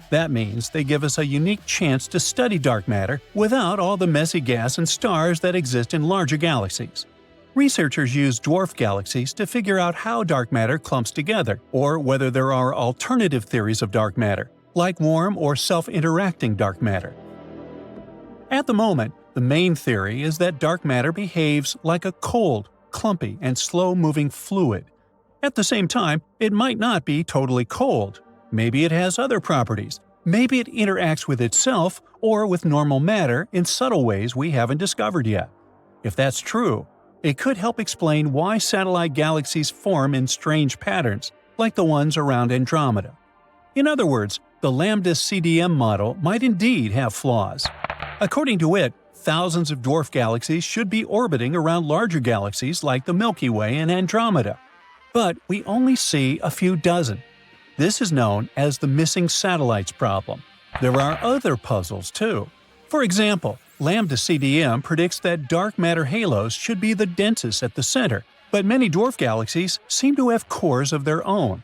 That means they give us a unique chance to study dark matter without all the messy gas and stars that exist in larger galaxies. Researchers use dwarf galaxies to figure out how dark matter clumps together, or whether there are alternative theories of dark matter, like warm or self-interacting dark matter. At the moment, the main theory is that dark matter behaves like a cold, clumpy, and slow-moving fluid. At the same time, it might not be totally cold. Maybe it has other properties. Maybe it interacts with itself or with normal matter in subtle ways we haven't discovered yet. If that's true, it could help explain why satellite galaxies form in strange patterns, like the ones around Andromeda. In other words, the Lambda CDM model might indeed have flaws. According to it, thousands of dwarf galaxies should be orbiting around larger galaxies like the Milky Way and Andromeda. But we only see a few dozen. This is known as the missing satellites problem. There are other puzzles too. For example, Lambda CDM predicts that dark matter halos should be the densest at the center, but many dwarf galaxies seem to have cores of their own.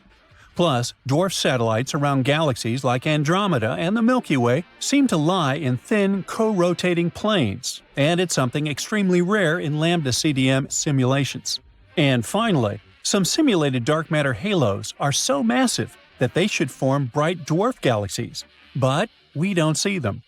Plus, dwarf satellites around galaxies like Andromeda and the Milky Way seem to lie in thin, co-rotating planes, and it's something extremely rare in Lambda CDM simulations. And finally, some simulated dark matter halos are so massive that they should form bright dwarf galaxies, but we don't see them.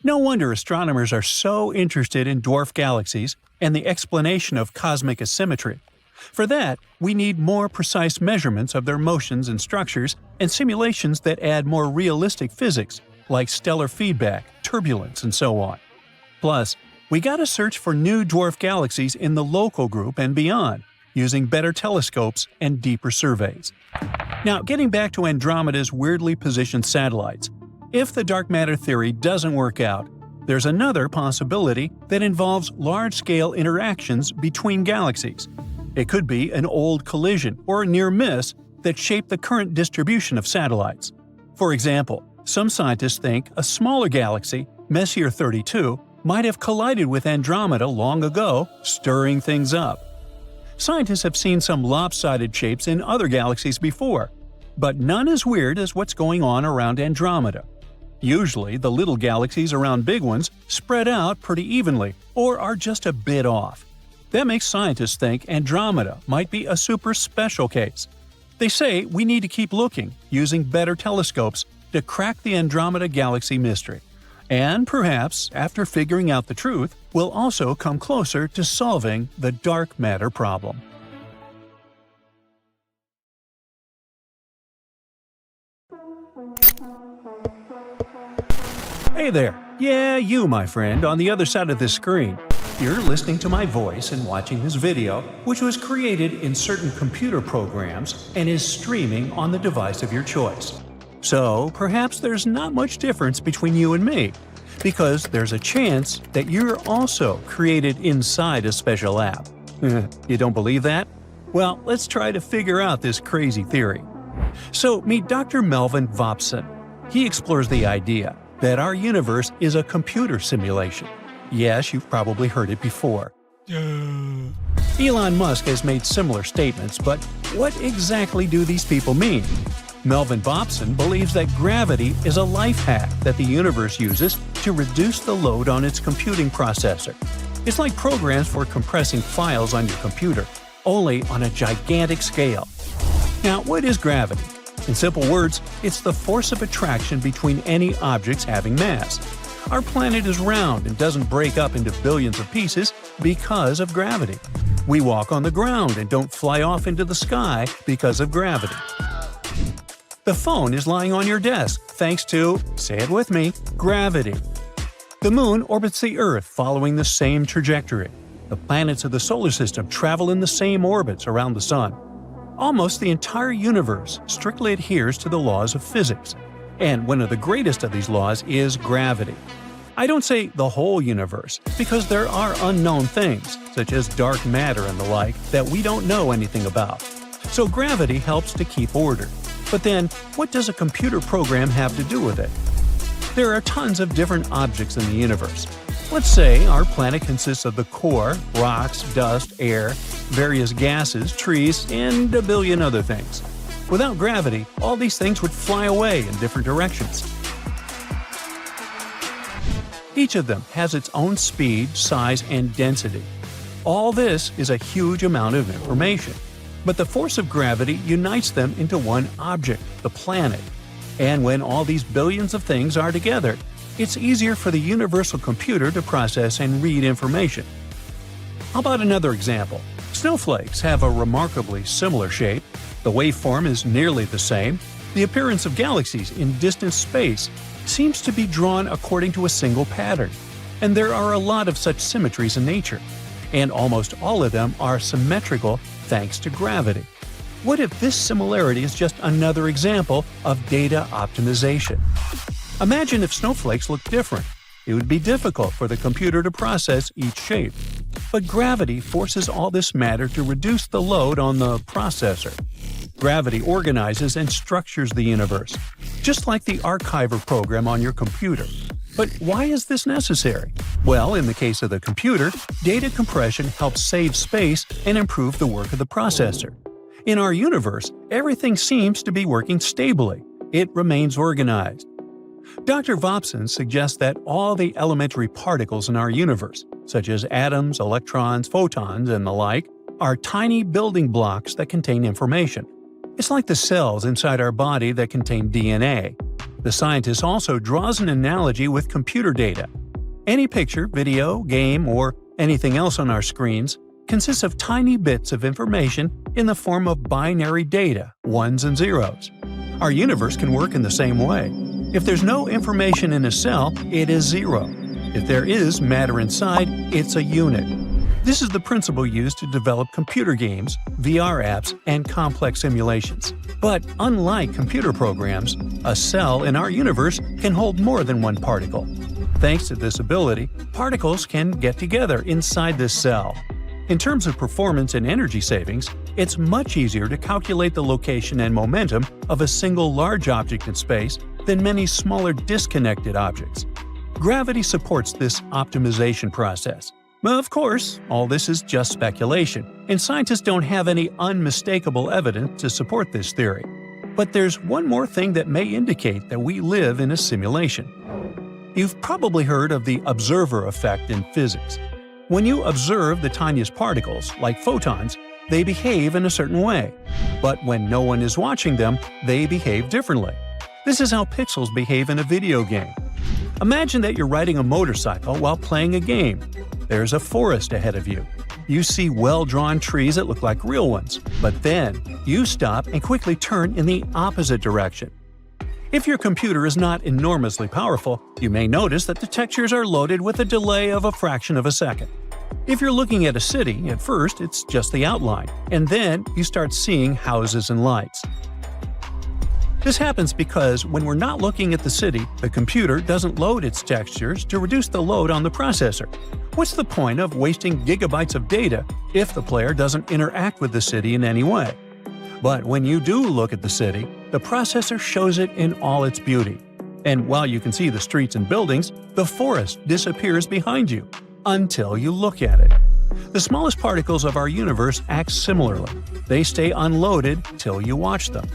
No wonder astronomers are so interested in dwarf galaxies and the explanation of cosmic asymmetry. For that, we need more precise measurements of their motions and structures and simulations that add more realistic physics, like stellar feedback, turbulence, and so on. Plus, we gotta search for new dwarf galaxies in the local group and beyond, using better telescopes and deeper surveys. Now, getting back to Andromeda's weirdly positioned satellites, if the dark matter theory doesn't work out, there's another possibility that involves large-scale interactions between galaxies. It could be an old collision or a near miss that shaped the current distribution of satellites. For example, some scientists think a smaller galaxy, Messier 32, might have collided with Andromeda long ago, stirring things up. Scientists have seen some lopsided shapes in other galaxies before, but none as weird as what's going on around Andromeda. Usually, the little galaxies around big ones spread out pretty evenly or are just a bit off. That makes scientists think Andromeda might be a super special case. They say we need to keep looking, using better telescopes, to crack the Andromeda galaxy mystery. And perhaps, after figuring out the truth, we'll also come closer to solving the dark matter problem. Hey there! Yeah, you, my friend, on the other side of this screen. You're listening to my voice and watching this video, which was created in certain computer programs and is streaming on the device of your choice. So, perhaps there's not much difference between you and me, because there's a chance that you're also created inside a special app. You don't believe that? Well, let's try to figure out this crazy theory. So, meet Dr. Melvin Vopson. He explores the idea that our universe is a computer simulation. Yes, you've probably heard it before. Elon Musk has made similar statements, but what exactly do these people mean? Melvin Vopson believes that gravity is a life hack that the universe uses to reduce the load on its computing processor. It's like programs for compressing files on your computer, only on a gigantic scale. Now, what is gravity? In simple words, it's the force of attraction between any objects having mass. Our planet is round and doesn't break up into billions of pieces because of gravity. We walk on the ground and don't fly off into the sky because of gravity. The phone is lying on your desk thanks to, say it with me, gravity. The moon orbits the Earth following the same trajectory. The planets of the solar system travel in the same orbits around the sun. Almost the entire universe strictly adheres to the laws of physics, and one of the greatest of these laws is gravity. I don't say the whole universe, because there are unknown things, such as dark matter and the like, that we don't know anything about. So gravity helps to keep order. But then, what does a computer program have to do with it? There are tons of different objects in the universe. Let's say our planet consists of the core, rocks, dust, air, various gases, trees, and a billion other things. Without gravity, all these things would fly away in different directions. Each of them has its own speed, size, and density. All this is a huge amount of information. But the force of gravity unites them into one object, the planet. And when all these billions of things are together, it's easier for the universal computer to process and read information. How about another example? Snowflakes have a remarkably similar shape. The waveform is nearly the same. The appearance of galaxies in distant space seems to be drawn according to a single pattern. And there are a lot of such symmetries in nature. And almost all of them are symmetrical thanks to gravity. What if this similarity is just another example of data optimization? Imagine if snowflakes looked different. It would be difficult for the computer to process each shape. But gravity forces all this matter to reduce the load on the processor. Gravity organizes and structures the universe, just like the archiver program on your computer. But why is this necessary? Well, in the case of the computer, data compression helps save space and improve the work of the processor. In our universe, everything seems to be working stably. It remains organized. Dr. Vopson suggests that all the elementary particles in our universe, such as atoms, electrons, photons, and the like, are tiny building blocks that contain information. It's like the cells inside our body that contain DNA. The scientist also draws an analogy with computer data. Any picture, video, game, or anything else on our screens consists of tiny bits of information in the form of binary data, ones and zeros. Our universe can work in the same way. If there's no information in a cell, it is zero. If there is matter inside, it's a unit. This is the principle used to develop computer games, VR apps, and complex simulations. But unlike computer programs, a cell in our universe can hold more than one particle. Thanks to this ability, particles can get together inside this cell. In terms of performance and energy savings, it's much easier to calculate the location and momentum of a single large object in space than many smaller disconnected objects. Gravity supports this optimization process. But of course, all this is just speculation, and scientists don't have any unmistakable evidence to support this theory. But there's one more thing that may indicate that we live in a simulation. You've probably heard of the observer effect in physics. When you observe the tiniest particles, like photons, they behave in a certain way. But when no one is watching them, they behave differently. This is how pixels behave in a video game. Imagine that you're riding a motorcycle while playing a game. There's a forest ahead of you. You see well-drawn trees that look like real ones, but then you stop and quickly turn in the opposite direction. If your computer is not enormously powerful, you may notice that the textures are loaded with a delay of a fraction of a second. If you're looking at a city, at first it's just the outline, and then you start seeing houses and lights. This happens because when we're not looking at the city, the computer doesn't load its textures to reduce the load on the processor. What's the point of wasting gigabytes of data if the player doesn't interact with the city in any way? But when you do look at the city, the processor shows it in all its beauty. And while you can see the streets and buildings, the forest disappears behind you until you look at it. The smallest particles of our universe act similarly. They stay unloaded till you watch them.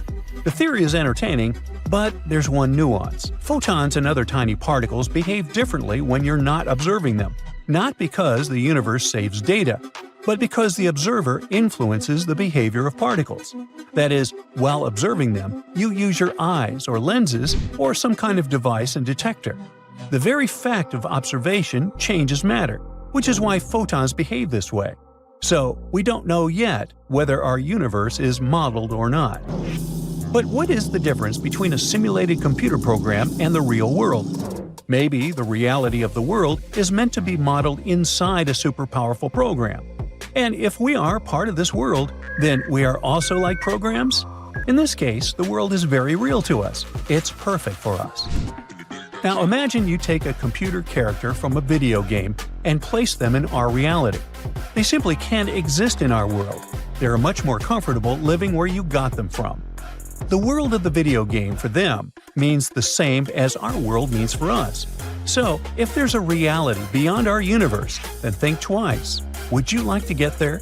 The theory is entertaining, but there's one nuance. Photons and other tiny particles behave differently when you're not observing them, not because the universe saves data, but because the observer influences the behavior of particles. That is, while observing them, you use your eyes or lenses or some kind of device and detector. The very fact of observation changes matter, which is why photons behave this way. So, we don't know yet whether our universe is modeled or not. But what is the difference between a simulated computer program and the real world? Maybe the reality of the world is meant to be modeled inside a super powerful program. And if we are part of this world, then we are also like programs? In this case, the world is very real to us. It's perfect for us. Now imagine you take a computer character from a video game and place them in our reality. They simply can't exist in our world. They are much more comfortable living where you got them from. The world of the video game for them means the same as our world means for us. So, if there's a reality beyond our universe, then think twice. Would you like to get there?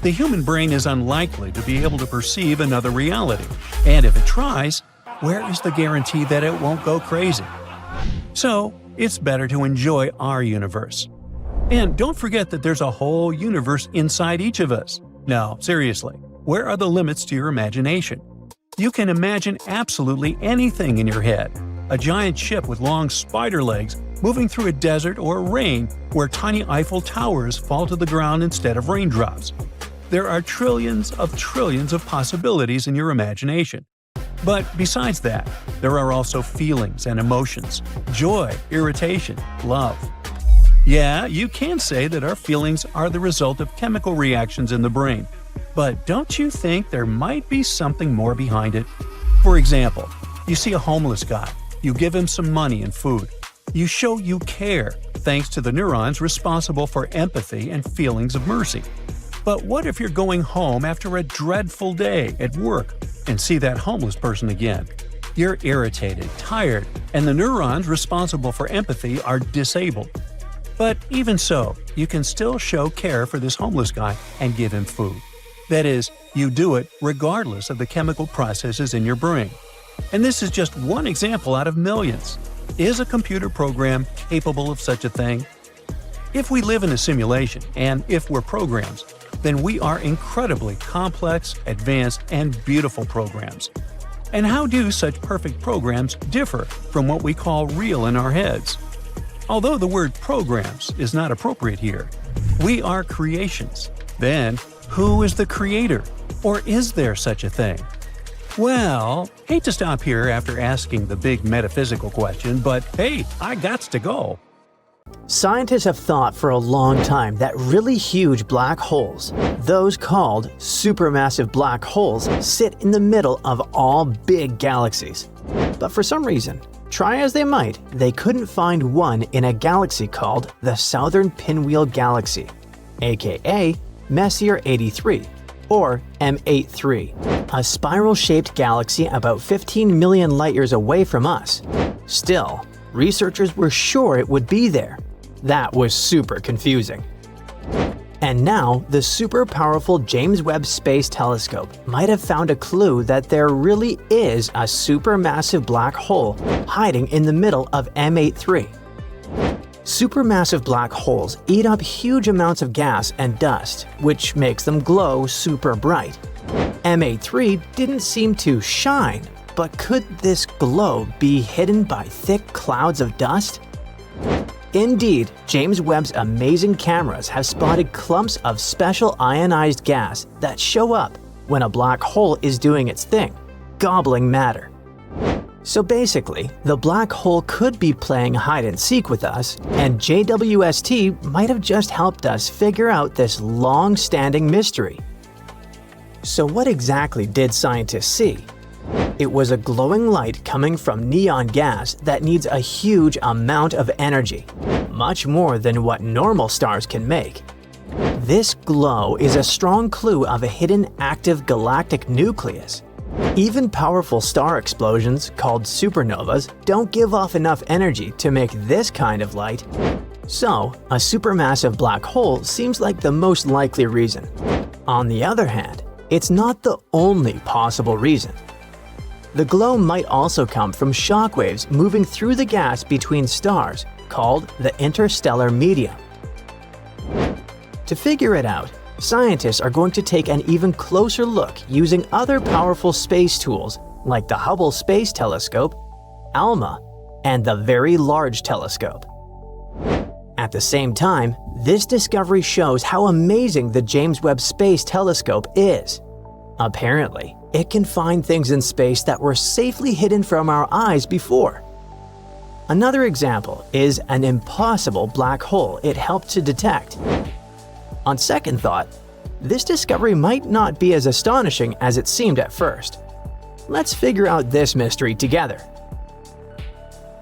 The human brain is unlikely to be able to perceive another reality, and if it tries, where is the guarantee that it won't go crazy? So, it's better to enjoy our universe. And don't forget that there's a whole universe inside each of us. No, seriously, where are the limits to your imagination? You can imagine absolutely anything in your head. A giant ship with long spider legs moving through a desert or rain where tiny Eiffel Towers fall to the ground instead of raindrops. There are trillions of possibilities in your imagination. But besides that, there are also feelings and emotions, joy, irritation, love. Yeah, you can say that our feelings are the result of chemical reactions in the brain. But don't you think there might be something more behind it? For example, you see a homeless guy. You give him some money and food. You show you care, thanks to the neurons responsible for empathy and feelings of mercy. But what if you're going home after a dreadful day at work and see that homeless person again? You're irritated, tired, and the neurons responsible for empathy are disabled. But even so, you can still show care for this homeless guy and give him food. That is, you do it regardless of the chemical processes in your brain. And this is just one example out of millions. Is a computer program capable of such a thing? If we live in a simulation, and if we're programs, then we are incredibly complex, advanced, and beautiful programs. And how do such perfect programs differ from what we call real in our heads? Although the word programs is not appropriate here, we are creations. Then, who is the creator? Or is there such a thing? Well, hate to stop here after asking the big metaphysical question, but hey, I gots to go. Scientists have thought for a long time that really huge black holes, those called supermassive black holes, sit in the middle of all big galaxies. But for some reason, try as they might, they couldn't find one in a galaxy called the Southern Pinwheel Galaxy, aka Messier 83, or M83, a spiral-shaped galaxy about 15 million light-years away from us. Still, researchers were sure it would be there. That was super confusing. And now, the super-powerful James Webb Space Telescope might have found a clue that there really is a supermassive black hole hiding in the middle of M83. Supermassive black holes eat up huge amounts of gas and dust, which makes them glow super bright. M83 didn't seem to shine, but could this glow be hidden by thick clouds of dust? Indeed, James Webb's amazing cameras have spotted clumps of special ionized gas that show up when a black hole is doing its thing, gobbling matter. So basically, the black hole could be playing hide and seek with us, and JWST might have just helped us figure out this long-standing mystery. So what exactly did scientists see? It was a glowing light coming from neon gas that needs a huge amount of energy, much more than what normal stars can make. This glow is a strong clue of a hidden active galactic nucleus. Even powerful star explosions, called supernovas, don't give off enough energy to make this kind of light. So, a supermassive black hole seems like the most likely reason. On the other hand, it's not the only possible reason. The glow might also come from shockwaves moving through the gas between stars, called the interstellar medium. To figure it out, scientists are going to take an even closer look using other powerful space tools like the Hubble Space Telescope, ALMA, and the Very Large Telescope. At the same time, this discovery shows how amazing the James Webb Space Telescope is. Apparently, it can find things in space that were safely hidden from our eyes before. Another example is an impossible black hole it helped to detect. On second thought, this discovery might not be as astonishing as it seemed at first. Let's figure out this mystery together.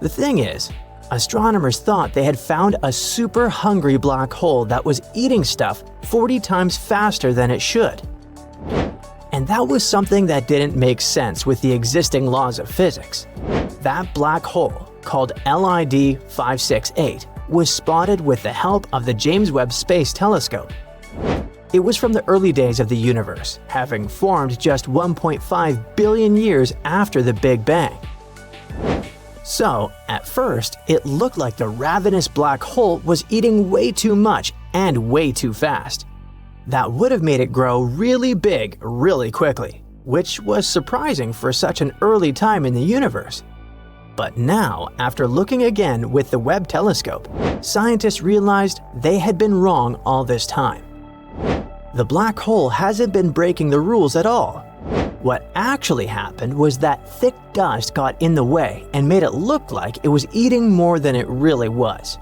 The thing is, astronomers thought they had found a super hungry black hole that was eating stuff 40 times faster than it should. And that was something that didn't make sense with the existing laws of physics. That black hole, called LID 568, was spotted with the help of the James Webb Space Telescope. It was from the early days of the universe, having formed just 1.5 billion years after the Big Bang. So, at first, it looked like the ravenous black hole was eating way too much and way too fast. That would have made it grow really big really quickly, which was surprising for such an early time in the universe. But now, after looking again with the Webb telescope, scientists realized they had been wrong all this time. The black hole hasn't been breaking the rules at all. What actually happened was that thick dust got in the way and made it look like it was eating more than it really was.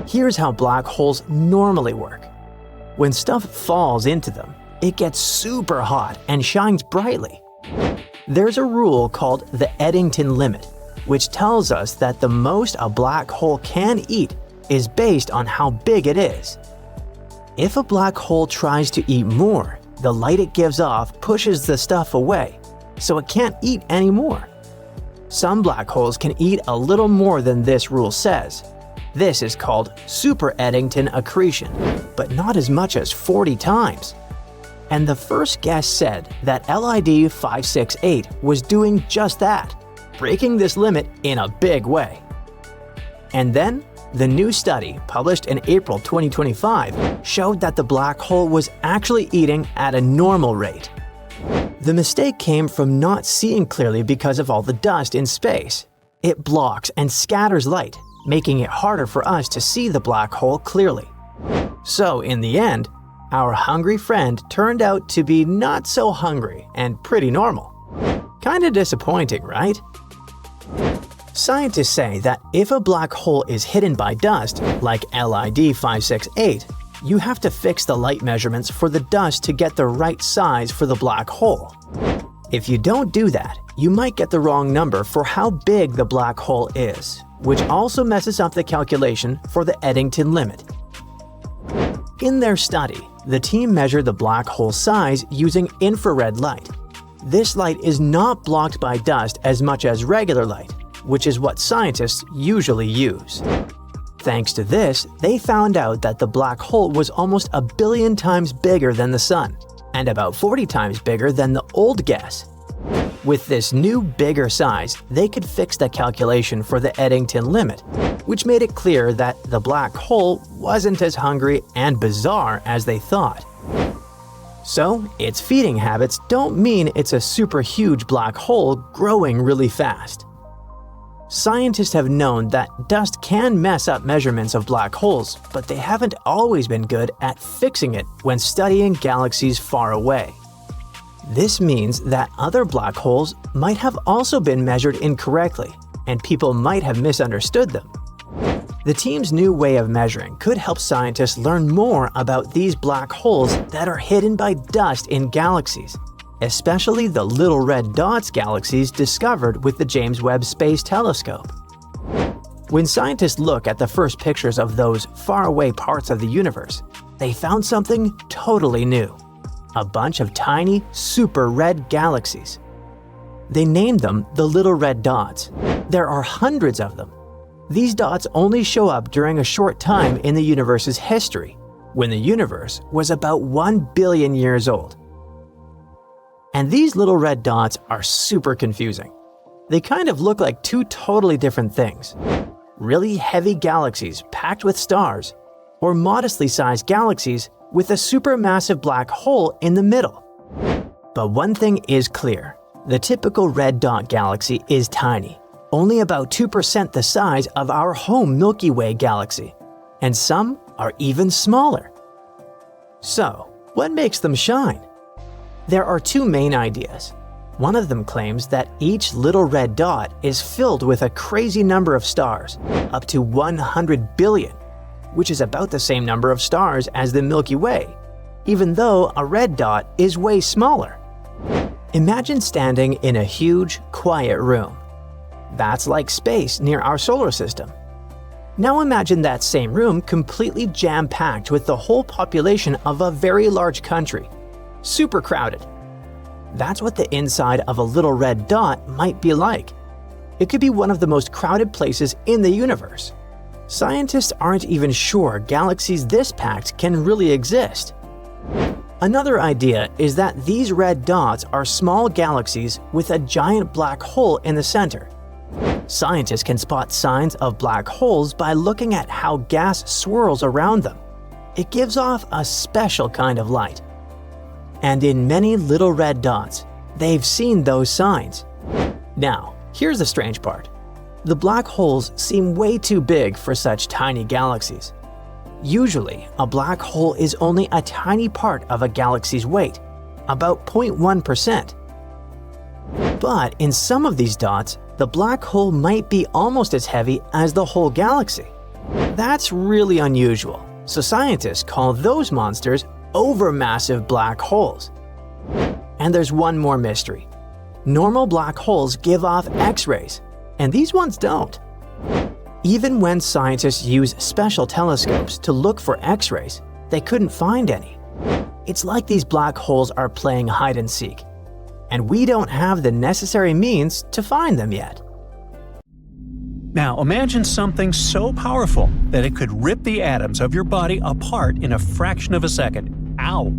Here's how black holes normally work. When stuff falls into them, it gets super hot and shines brightly. There's a rule called the Eddington limit, which tells us that the most a black hole can eat is based on how big it is. If a black hole tries to eat more, the light it gives off pushes the stuff away, so it can't eat anymore. Some black holes can eat a little more than this rule says. This is called super Eddington accretion, but not as much as 40 times. And the first guess said that LID 568 was doing just that, breaking this limit in a big way. And then, the new study, published in April 2025, showed that the black hole was actually eating at a normal rate. The mistake came from not seeing clearly because of all the dust in space. It blocks and scatters light, making it harder for us to see the black hole clearly. So, in the end, our hungry friend turned out to be not so hungry and pretty normal. Kinda disappointing, right? Scientists say that if a black hole is hidden by dust, like LID 568, you have to fix the light measurements for the dust to get the right size for the black hole. If you don't do that, you might get the wrong number for how big the black hole is, which also messes up the calculation for the Eddington limit. In their study, the team measured the black hole size using infrared light. This light is not blocked by dust as much as regular light, which is what scientists usually use. Thanks to this, they found out that the black hole was almost 1 billion times bigger than the Sun, and about 40 times bigger than the old guess. With this new, bigger size, they could fix the calculation for the Eddington limit, which made it clear that the black hole wasn't as hungry and bizarre as they thought. So, its feeding habits don't mean it's a super huge black hole growing really fast. Scientists have known that dust can mess up measurements of black holes, but they haven't always been good at fixing it when studying galaxies far away. This means that other black holes might have also been measured incorrectly, and people might have misunderstood them. The team's new way of measuring could help scientists learn more about these black holes that are hidden by dust in galaxies, especially the little red dots galaxies discovered with the James Webb Space Telescope. When scientists look at the first pictures of those faraway parts of the universe, they found something totally new: a bunch of tiny, super red galaxies. They named them the little red dots. There are hundreds of them. These dots only show up during a short time in the universe's history, when the universe was about 1 billion years old. And these little red dots are super confusing. They kind of look like two totally different things: really heavy galaxies packed with stars, or modestly sized galaxies with a supermassive black hole in the middle. But one thing is clear: the typical red dot galaxy is tiny, only about 2% the size of our home Milky Way galaxy, and some are even smaller. So, what makes them shine? There are two main ideas. One of them claims that each little red dot is filled with a crazy number of stars, up to 100 billion, which is about the same number of stars as the Milky Way, even though a red dot is way smaller. Imagine standing in a huge, quiet room. That's like space near our solar system. Now imagine that same room completely jam-packed with the whole population of a very large country. Super crowded. That's what the inside of a little red dot might be like. It could be one of the most crowded places in the universe. Scientists aren't even sure galaxies this packed can really exist. Another idea is that these red dots are small galaxies with a giant black hole in the center. Scientists can spot signs of black holes by looking at how gas swirls around them. It gives off a special kind of light. And in many little red dots, they've seen those signs. Now, here's the strange part. The black holes seem way too big for such tiny galaxies. Usually, a black hole is only a tiny part of a galaxy's weight, about 0.1%. But in some of these dots, the black hole might be almost as heavy as the whole galaxy. That's really unusual, so scientists call those monsters overmassive black holes. And there's one more mystery. Normal black holes give off X-rays, and these ones don't. Even when scientists use special telescopes to look for X-rays, they couldn't find any. It's like these black holes are playing hide and seek, and we don't have the necessary means to find them yet. Now imagine something so powerful that it could rip the atoms of your body apart in a fraction of a second. Ow!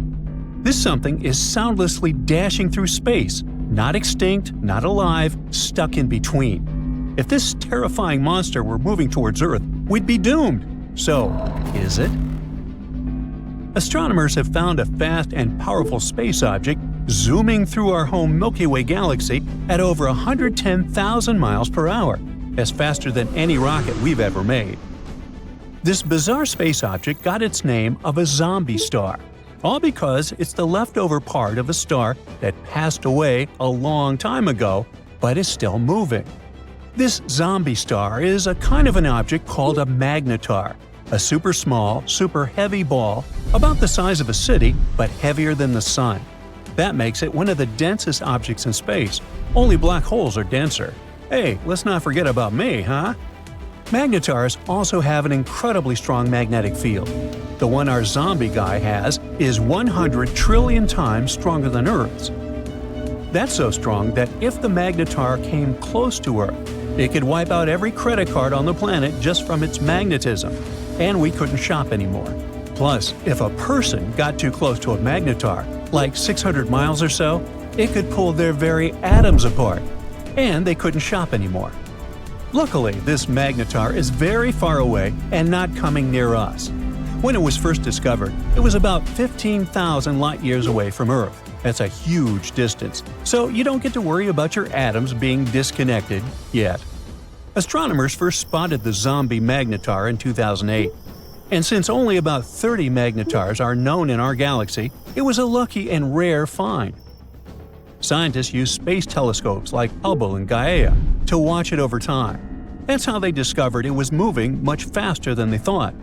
This something is soundlessly dashing through space, not extinct, not alive, stuck in between. If this terrifying monster were moving towards Earth, we'd be doomed. So, is it? Astronomers have found a fast and powerful space object zooming through our home Milky Way galaxy at over 110,000 miles per hour. That's faster than any rocket we've ever made. This bizarre space object got its name of a zombie star, all because it's the leftover part of a star that passed away a long time ago, but is still moving. This zombie star is a kind of an object called a magnetar, a super small, super heavy ball about the size of a city but heavier than the Sun. That makes it one of the densest objects in space. Only black holes are denser. Hey, let's not forget about me, huh? Magnetars also have an incredibly strong magnetic field. The one our zombie guy has is 100 trillion times stronger than Earth's. That's so strong that if the magnetar came close to Earth, it could wipe out every credit card on the planet just from its magnetism, and we couldn't shop anymore. Plus, if a person got too close to a magnetar, like 600 miles or so, it could pull their very atoms apart, and they couldn't shop anymore. Luckily, this magnetar is very far away and not coming near us. When it was first discovered, it was about 15,000 light-years away from Earth. That's a huge distance, so you don't get to worry about your atoms being disconnected yet. Astronomers first spotted the zombie magnetar in 2008. And since only about 30 magnetars are known in our galaxy, it was a lucky and rare find. Scientists use space telescopes like Hubble and Gaia to watch it over time. That's how they discovered it was moving much faster than they thought.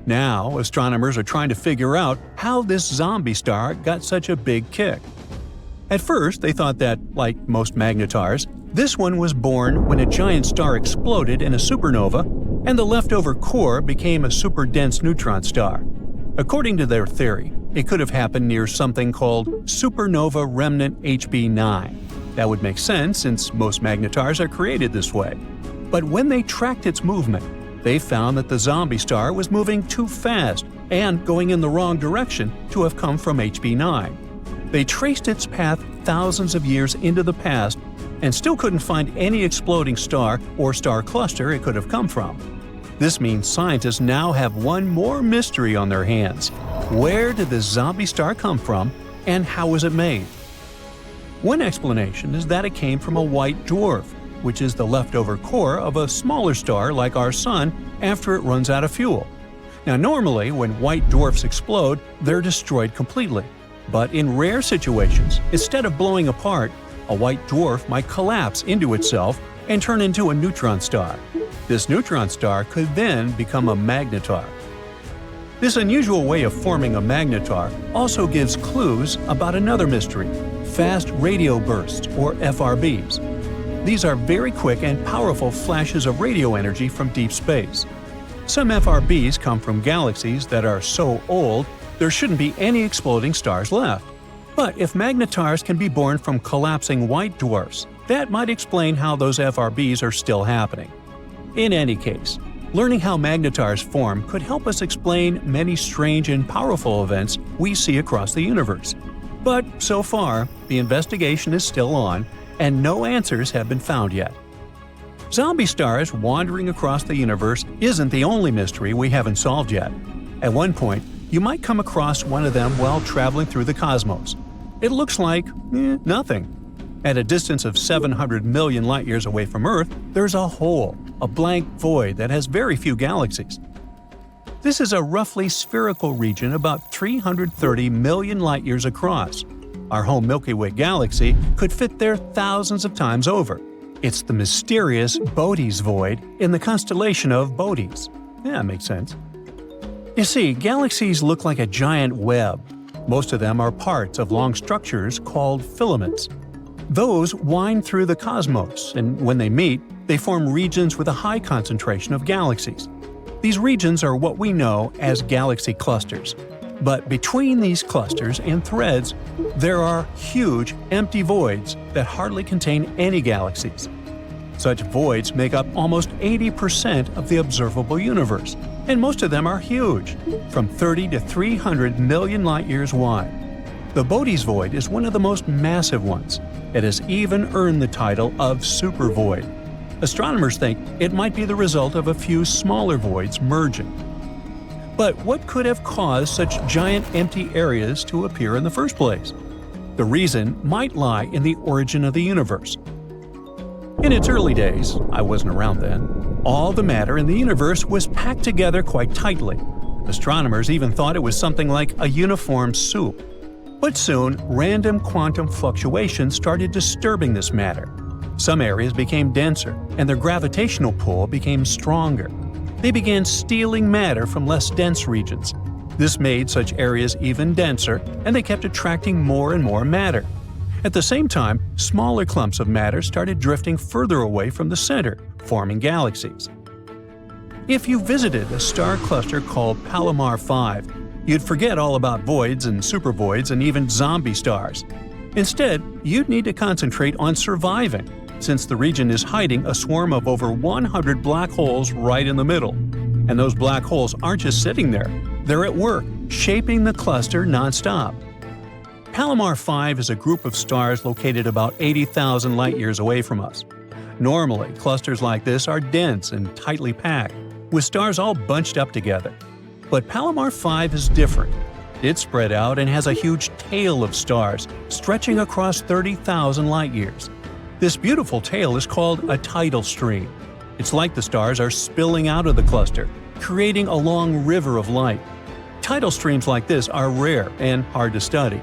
Now, astronomers are trying to figure out how this zombie star got such a big kick. At first, they thought that, like most magnetars, this one was born when a giant star exploded in a supernova and the leftover core became a superdense neutron star. According to their theory, it could have happened near something called supernova remnant HB9. That would make sense since most magnetars are created this way. But when they tracked its movement, they found that the zombie star was moving too fast and going in the wrong direction to have come from HB9. They traced its path thousands of years into the past and still couldn't find any exploding star or star cluster it could have come from. This means scientists now have one more mystery on their hands. Where did this zombie star come from, and how was it made? One explanation is that it came from a white dwarf, which is the leftover core of a smaller star like our Sun after it runs out of fuel. Now normally, when white dwarfs explode, they're destroyed completely. But in rare situations, instead of blowing apart, a white dwarf might collapse into itself and turn into a neutron star. This neutron star could then become a magnetar. This unusual way of forming a magnetar also gives clues about another mystery: fast radio bursts, or FRBs. These are very quick and powerful flashes of radio energy from deep space. Some FRBs come from galaxies that are so old there shouldn't be any exploding stars left. But if magnetars can be born from collapsing white dwarfs, that might explain how those FRBs are still happening. In any case, learning how magnetars form could help us explain many strange and powerful events we see across the universe. But so far, the investigation is still on, and no answers have been found yet. Zombie stars wandering across the universe isn't the only mystery we haven't solved yet. At one point, you might come across one of them while traveling through the cosmos. It looks like nothing. At a distance of 700 million light-years away from Earth, there's a hole, a blank void that has very few galaxies. This is a roughly spherical region about 330 million light-years across. Our home Milky Way galaxy could fit there thousands of times over. It's the mysterious Bode's void in the constellation of Bodes. Yeah, makes sense. You see, galaxies look like a giant web. Most of them are parts of long structures called filaments. Those wind through the cosmos, and when they meet, they form regions with a high concentration of galaxies. These regions are what we know as galaxy clusters. But between these clusters and threads, there are huge, empty voids that hardly contain any galaxies. Such voids make up almost 80% of the observable universe, and most of them are huge, from 30 to 300 million light-years wide. The Bode's void is one of the most massive ones. It has even earned the title of supervoid. Astronomers think it might be the result of a few smaller voids merging. But what could have caused such giant empty areas to appear in the first place? The reason might lie in the origin of the universe. In its early days, I wasn't around then, all the matter in the universe was packed together quite tightly. Astronomers even thought it was something like a uniform soup. But soon, random quantum fluctuations started disturbing this matter. Some areas became denser, and their gravitational pull became stronger. They began stealing matter from less dense regions. This made such areas even denser, and they kept attracting more and more matter. At the same time, smaller clumps of matter started drifting further away from the center, forming galaxies. If you visited a star cluster called Palomar 5, you'd forget all about voids and supervoids and even zombie stars. Instead, you'd need to concentrate on surviving, since the region is hiding a swarm of over 100 black holes right in the middle. And those black holes aren't just sitting there, they're at work, shaping the cluster nonstop. Palomar 5 is a group of stars located about 80,000 light-years away from us. Normally, clusters like this are dense and tightly packed, with stars all bunched up together. But Palomar 5 is different. It's spread out and has a huge tail of stars stretching across 30,000 light-years. This beautiful tail is called a tidal stream. It's like the stars are spilling out of the cluster, creating a long river of light. Tidal streams like this are rare and hard to study.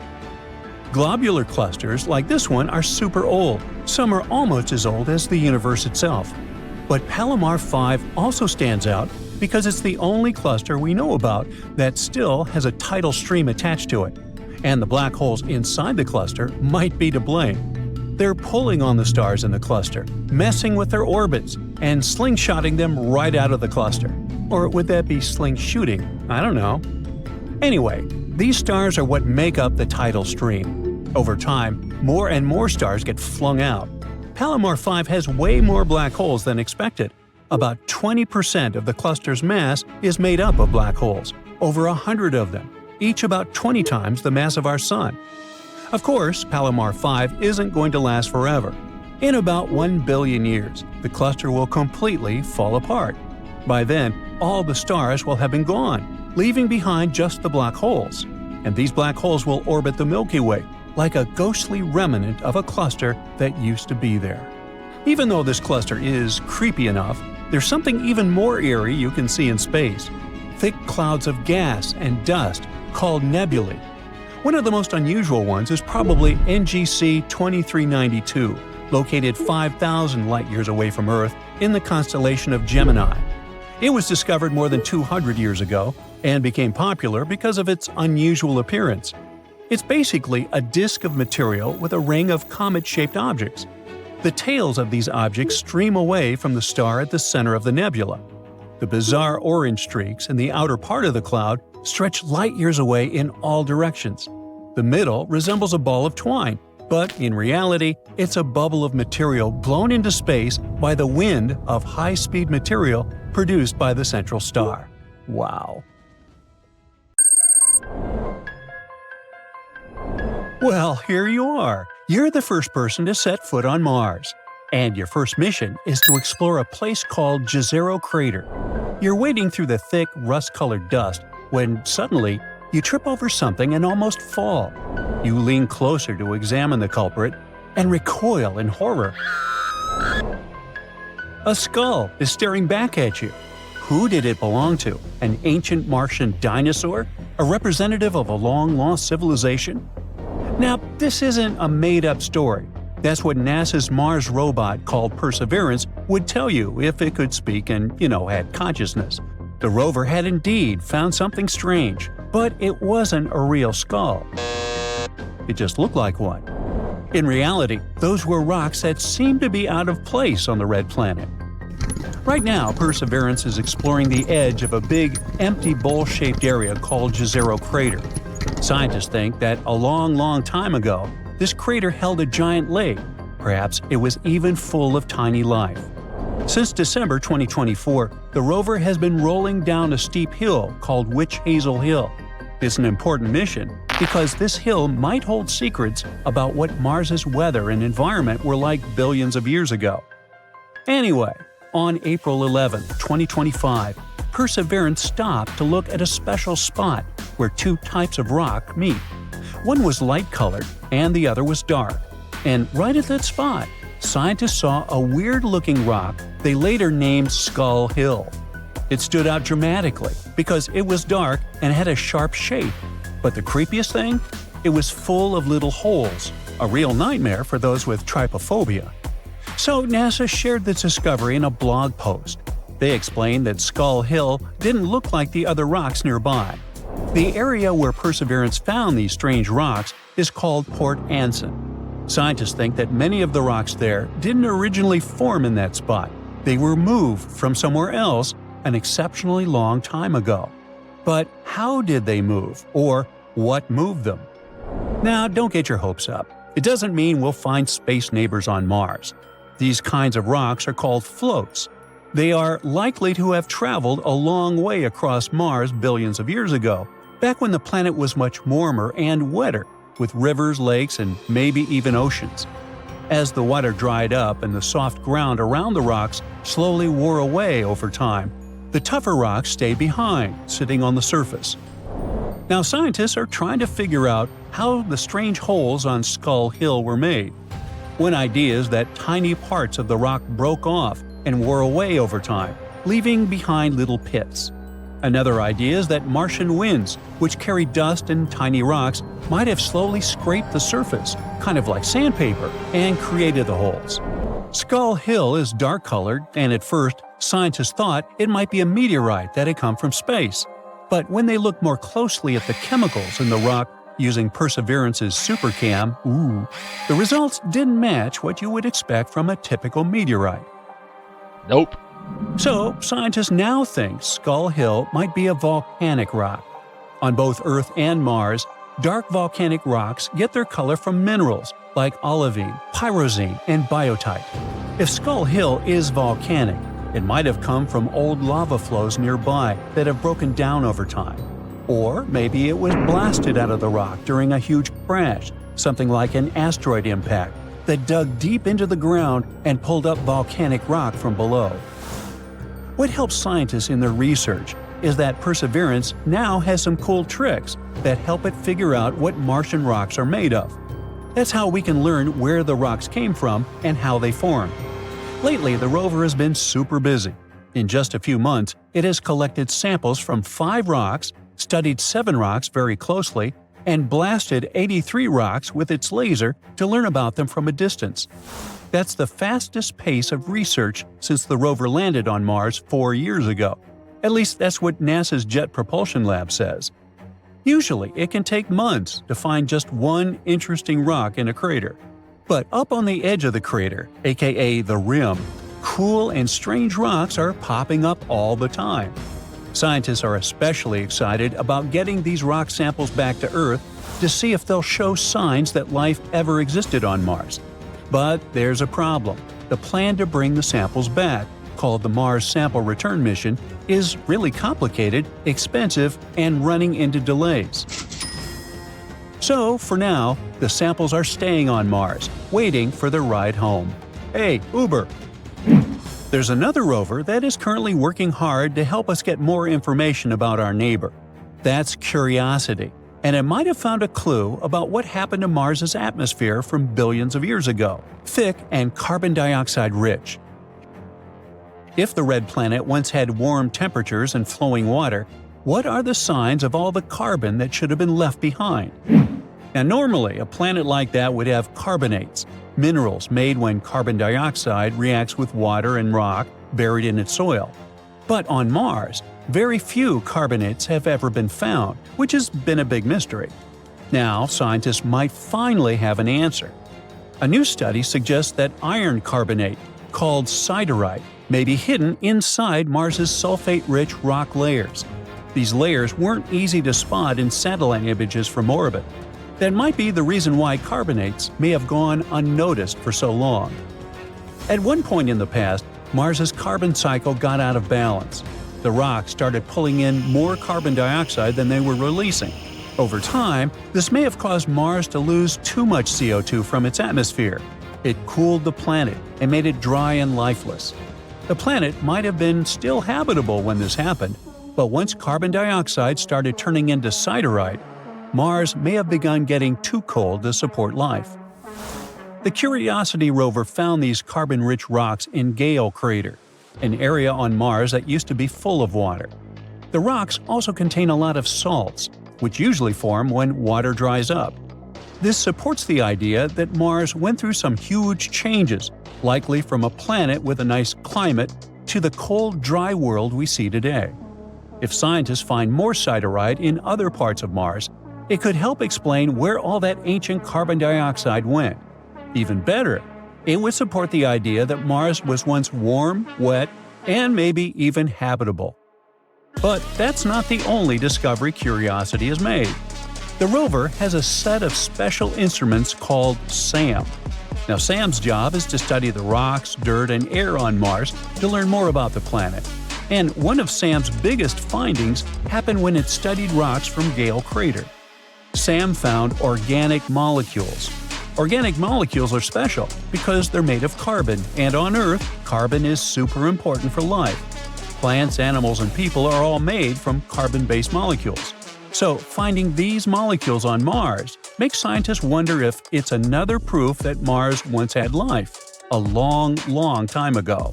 Globular clusters like this one are super old, some are almost as old as the universe itself. But Palomar 5 also stands out because it's the only cluster we know about that still has a tidal stream attached to it, and the black holes inside the cluster might be to blame. They're pulling on the stars in the cluster, messing with their orbits, and slingshotting them right out of the cluster. Or would that be slingshooting? I don't know. Anyway, these stars are what make up the tidal stream. Over time, more and more stars get flung out. Palomar 5 has way more black holes than expected. About 20% of the cluster's mass is made up of black holes, over 100 of them, each about 20 times the mass of our Sun. Of course, Palomar 5 isn't going to last forever. In about 1 billion years, the cluster will completely fall apart. By then, all the stars will have been gone, leaving behind just the black holes. And these black holes will orbit the Milky Way, like a ghostly remnant of a cluster that used to be there. Even though this cluster is creepy enough, there's something even more eerie you can see in space: thick clouds of gas and dust called nebulae. One of the most unusual ones is probably NGC 2392, located 5,000 light-years away from Earth in the constellation of Gemini. It was discovered more than 200 years ago and became popular because of its unusual appearance. It's basically a disk of material with a ring of comet-shaped objects. The tails of these objects stream away from the star at the center of the nebula. The bizarre orange streaks in the outer part of the cloud stretch light-years away in all directions. The middle resembles a ball of twine, but in reality, it's a bubble of material blown into space by the wind of high-speed material produced by the central star. Wow. Well, here you are. You're the first person to set foot on Mars. And your first mission is to explore a place called Jezero Crater. You're wading through the thick, rust-colored dust when suddenly you trip over something and almost fall. You lean closer to examine the culprit and recoil in horror. A skull is staring back at you. Who did it belong to? An ancient Martian dinosaur? A representative of a long-lost civilization? Now, this isn't a made-up story. That's what NASA's Mars robot called Perseverance would tell you if it could speak and, had consciousness. The rover had indeed found something strange, but it wasn't a real skull. It just looked like one. In reality, those were rocks that seemed to be out of place on the red planet. Right now, Perseverance is exploring the edge of a big, empty bowl-shaped area called Jezero Crater. Scientists think that a long time ago, this crater held a giant lake. Perhaps it was even full of tiny life. Since December 2024, the rover has been rolling down a steep hill called Witch Hazel Hill. It's an important mission because this hill might hold secrets about what Mars's weather and environment were like billions of years ago. Anyway, on April 11, 2025, Perseverance stopped to look at a special spot where two types of rock meet. One was light-colored and the other was dark. And right at that spot, scientists saw a weird-looking rock they later named Skull Hill. It stood out dramatically because it was dark and had a sharp shape. But the creepiest thing? It was full of little holes, a real nightmare for those with trypophobia. So NASA shared this discovery in a blog post. They explained that Skull Hill didn't look like the other rocks nearby. The area where Perseverance found these strange rocks is called Port Anson. Scientists think that many of the rocks there didn't originally form in that spot. They were moved from somewhere else an exceptionally long time ago. But how did they move, or what moved them? Now, don't get your hopes up. It doesn't mean we'll find space neighbors on Mars. These kinds of rocks are called floats. They are likely to have traveled a long way across Mars billions of years ago, back when the planet was much warmer and wetter, with rivers, lakes, and maybe even oceans. As the water dried up and the soft ground around the rocks slowly wore away over time, the tougher rocks stayed behind, sitting on the surface. Now scientists are trying to figure out how the strange holes on Skull Hill were made. One idea is that tiny parts of the rock broke off and wore away over time, leaving behind little pits. Another idea is that Martian winds, which carry dust and tiny rocks, might have slowly scraped the surface, kind of like sandpaper, and created the holes. Skull Hill is dark-colored, and at first, scientists thought it might be a meteorite that had come from space. But when they looked more closely at the chemicals in the rock using Perseverance's SuperCam, the results didn't match what you would expect from a typical meteorite. Nope. So, scientists now think Skull Hill might be a volcanic rock. On both Earth and Mars, dark volcanic rocks get their color from minerals like olivine, pyrozine, and biotite. If Skull Hill is volcanic, it might have come from old lava flows nearby that have broken down over time. Or maybe it was blasted out of the rock during a huge crash, something like an asteroid impact that dug deep into the ground and pulled up volcanic rock from below. What helps scientists in their research is that Perseverance now has some cool tricks that help it figure out what Martian rocks are made of. That's how we can learn where the rocks came from and how they formed. Lately, the rover has been super busy. In just a few months, it has collected samples from 5 rocks, studied 7 rocks very closely, and blasted 83 rocks with its laser to learn about them from a distance. That's the fastest pace of research since the rover landed on Mars 4 years ago. At least that's what NASA's Jet Propulsion Lab says. Usually, it can take months to find just one interesting rock in a crater. But up on the edge of the crater, aka the rim, cool and strange rocks are popping up all the time. Scientists are especially excited about getting these rock samples back to Earth to see if they'll show signs that life ever existed on Mars. But there's a problem. The plan to bring the samples back, called the Mars Sample Return Mission, is really complicated, expensive, and running into delays. So, for now, the samples are staying on Mars, waiting for their ride home. Hey, Uber! There's another rover that is currently working hard to help us get more information about our neighbor. That's Curiosity, and it might have found a clue about what happened to Mars's atmosphere from billions of years ago, thick and carbon dioxide rich. If the red planet once had warm temperatures and flowing water, what are the signs of all the carbon that should have been left behind? Now normally, a planet like that would have carbonates, minerals made when carbon dioxide reacts with water and rock buried in its soil. But on Mars, very few carbonates have ever been found, which has been a big mystery. Now, scientists might finally have an answer. A new study suggests that iron carbonate, called siderite, may be hidden inside Mars's sulfate-rich rock layers. These layers weren't easy to spot in satellite images from orbit. That might be the reason why carbonates may have gone unnoticed for so long. At one point in the past, Mars's carbon cycle got out of balance. The rocks started pulling in more carbon dioxide than they were releasing. Over time, this may have caused Mars to lose too much CO2 from its atmosphere. It cooled the planet and made it dry and lifeless. The planet might have been still habitable when this happened, but once carbon dioxide started turning into siderite, Mars may have begun getting too cold to support life. The Curiosity rover found these carbon-rich rocks in Gale Crater, an area on Mars that used to be full of water. The rocks also contain a lot of salts, which usually form when water dries up. This supports the idea that Mars went through some huge changes, likely from a planet with a nice climate to the cold, dry world we see today. If scientists find more siderite in other parts of Mars, it could help explain where all that ancient carbon dioxide went. Even better, it would support the idea that Mars was once warm, wet, and maybe even habitable. But that's not the only discovery Curiosity has made. The rover has a set of special instruments called SAM. Now, SAM's job is to study the rocks, dirt, and air on Mars to learn more about the planet. And one of SAM's biggest findings happened when it studied rocks from Gale Crater. SAM found organic molecules. Organic molecules are special because they're made of carbon, and on Earth, carbon is super important for life. Plants, animals, and people are all made from carbon-based molecules. So, finding these molecules on Mars makes scientists wonder if it's another proof that Mars once had life, a long, long time ago.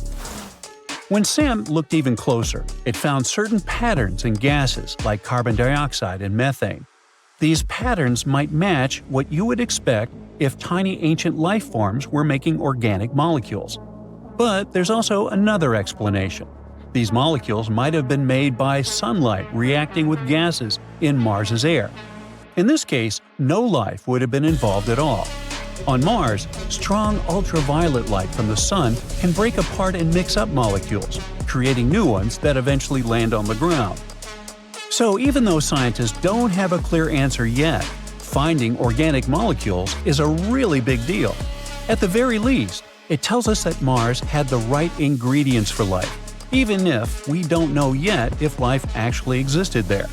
When SAM looked even closer, it found certain patterns in gases like carbon dioxide and methane. These patterns might match what you would expect if tiny ancient life forms were making organic molecules. But there's also another explanation. These molecules might have been made by sunlight reacting with gases in Mars's air. In this case, no life would have been involved at all. On Mars, strong ultraviolet light from the sun can break apart and mix up molecules, creating new ones that eventually land on the ground. So even though scientists don't have a clear answer yet, finding organic molecules is a really big deal. At the very least, it tells us that Mars had the right ingredients for life, even if we don't know yet if life actually existed there.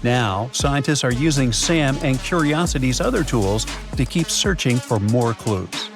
Now, scientists are using SAM and Curiosity's other tools to keep searching for more clues.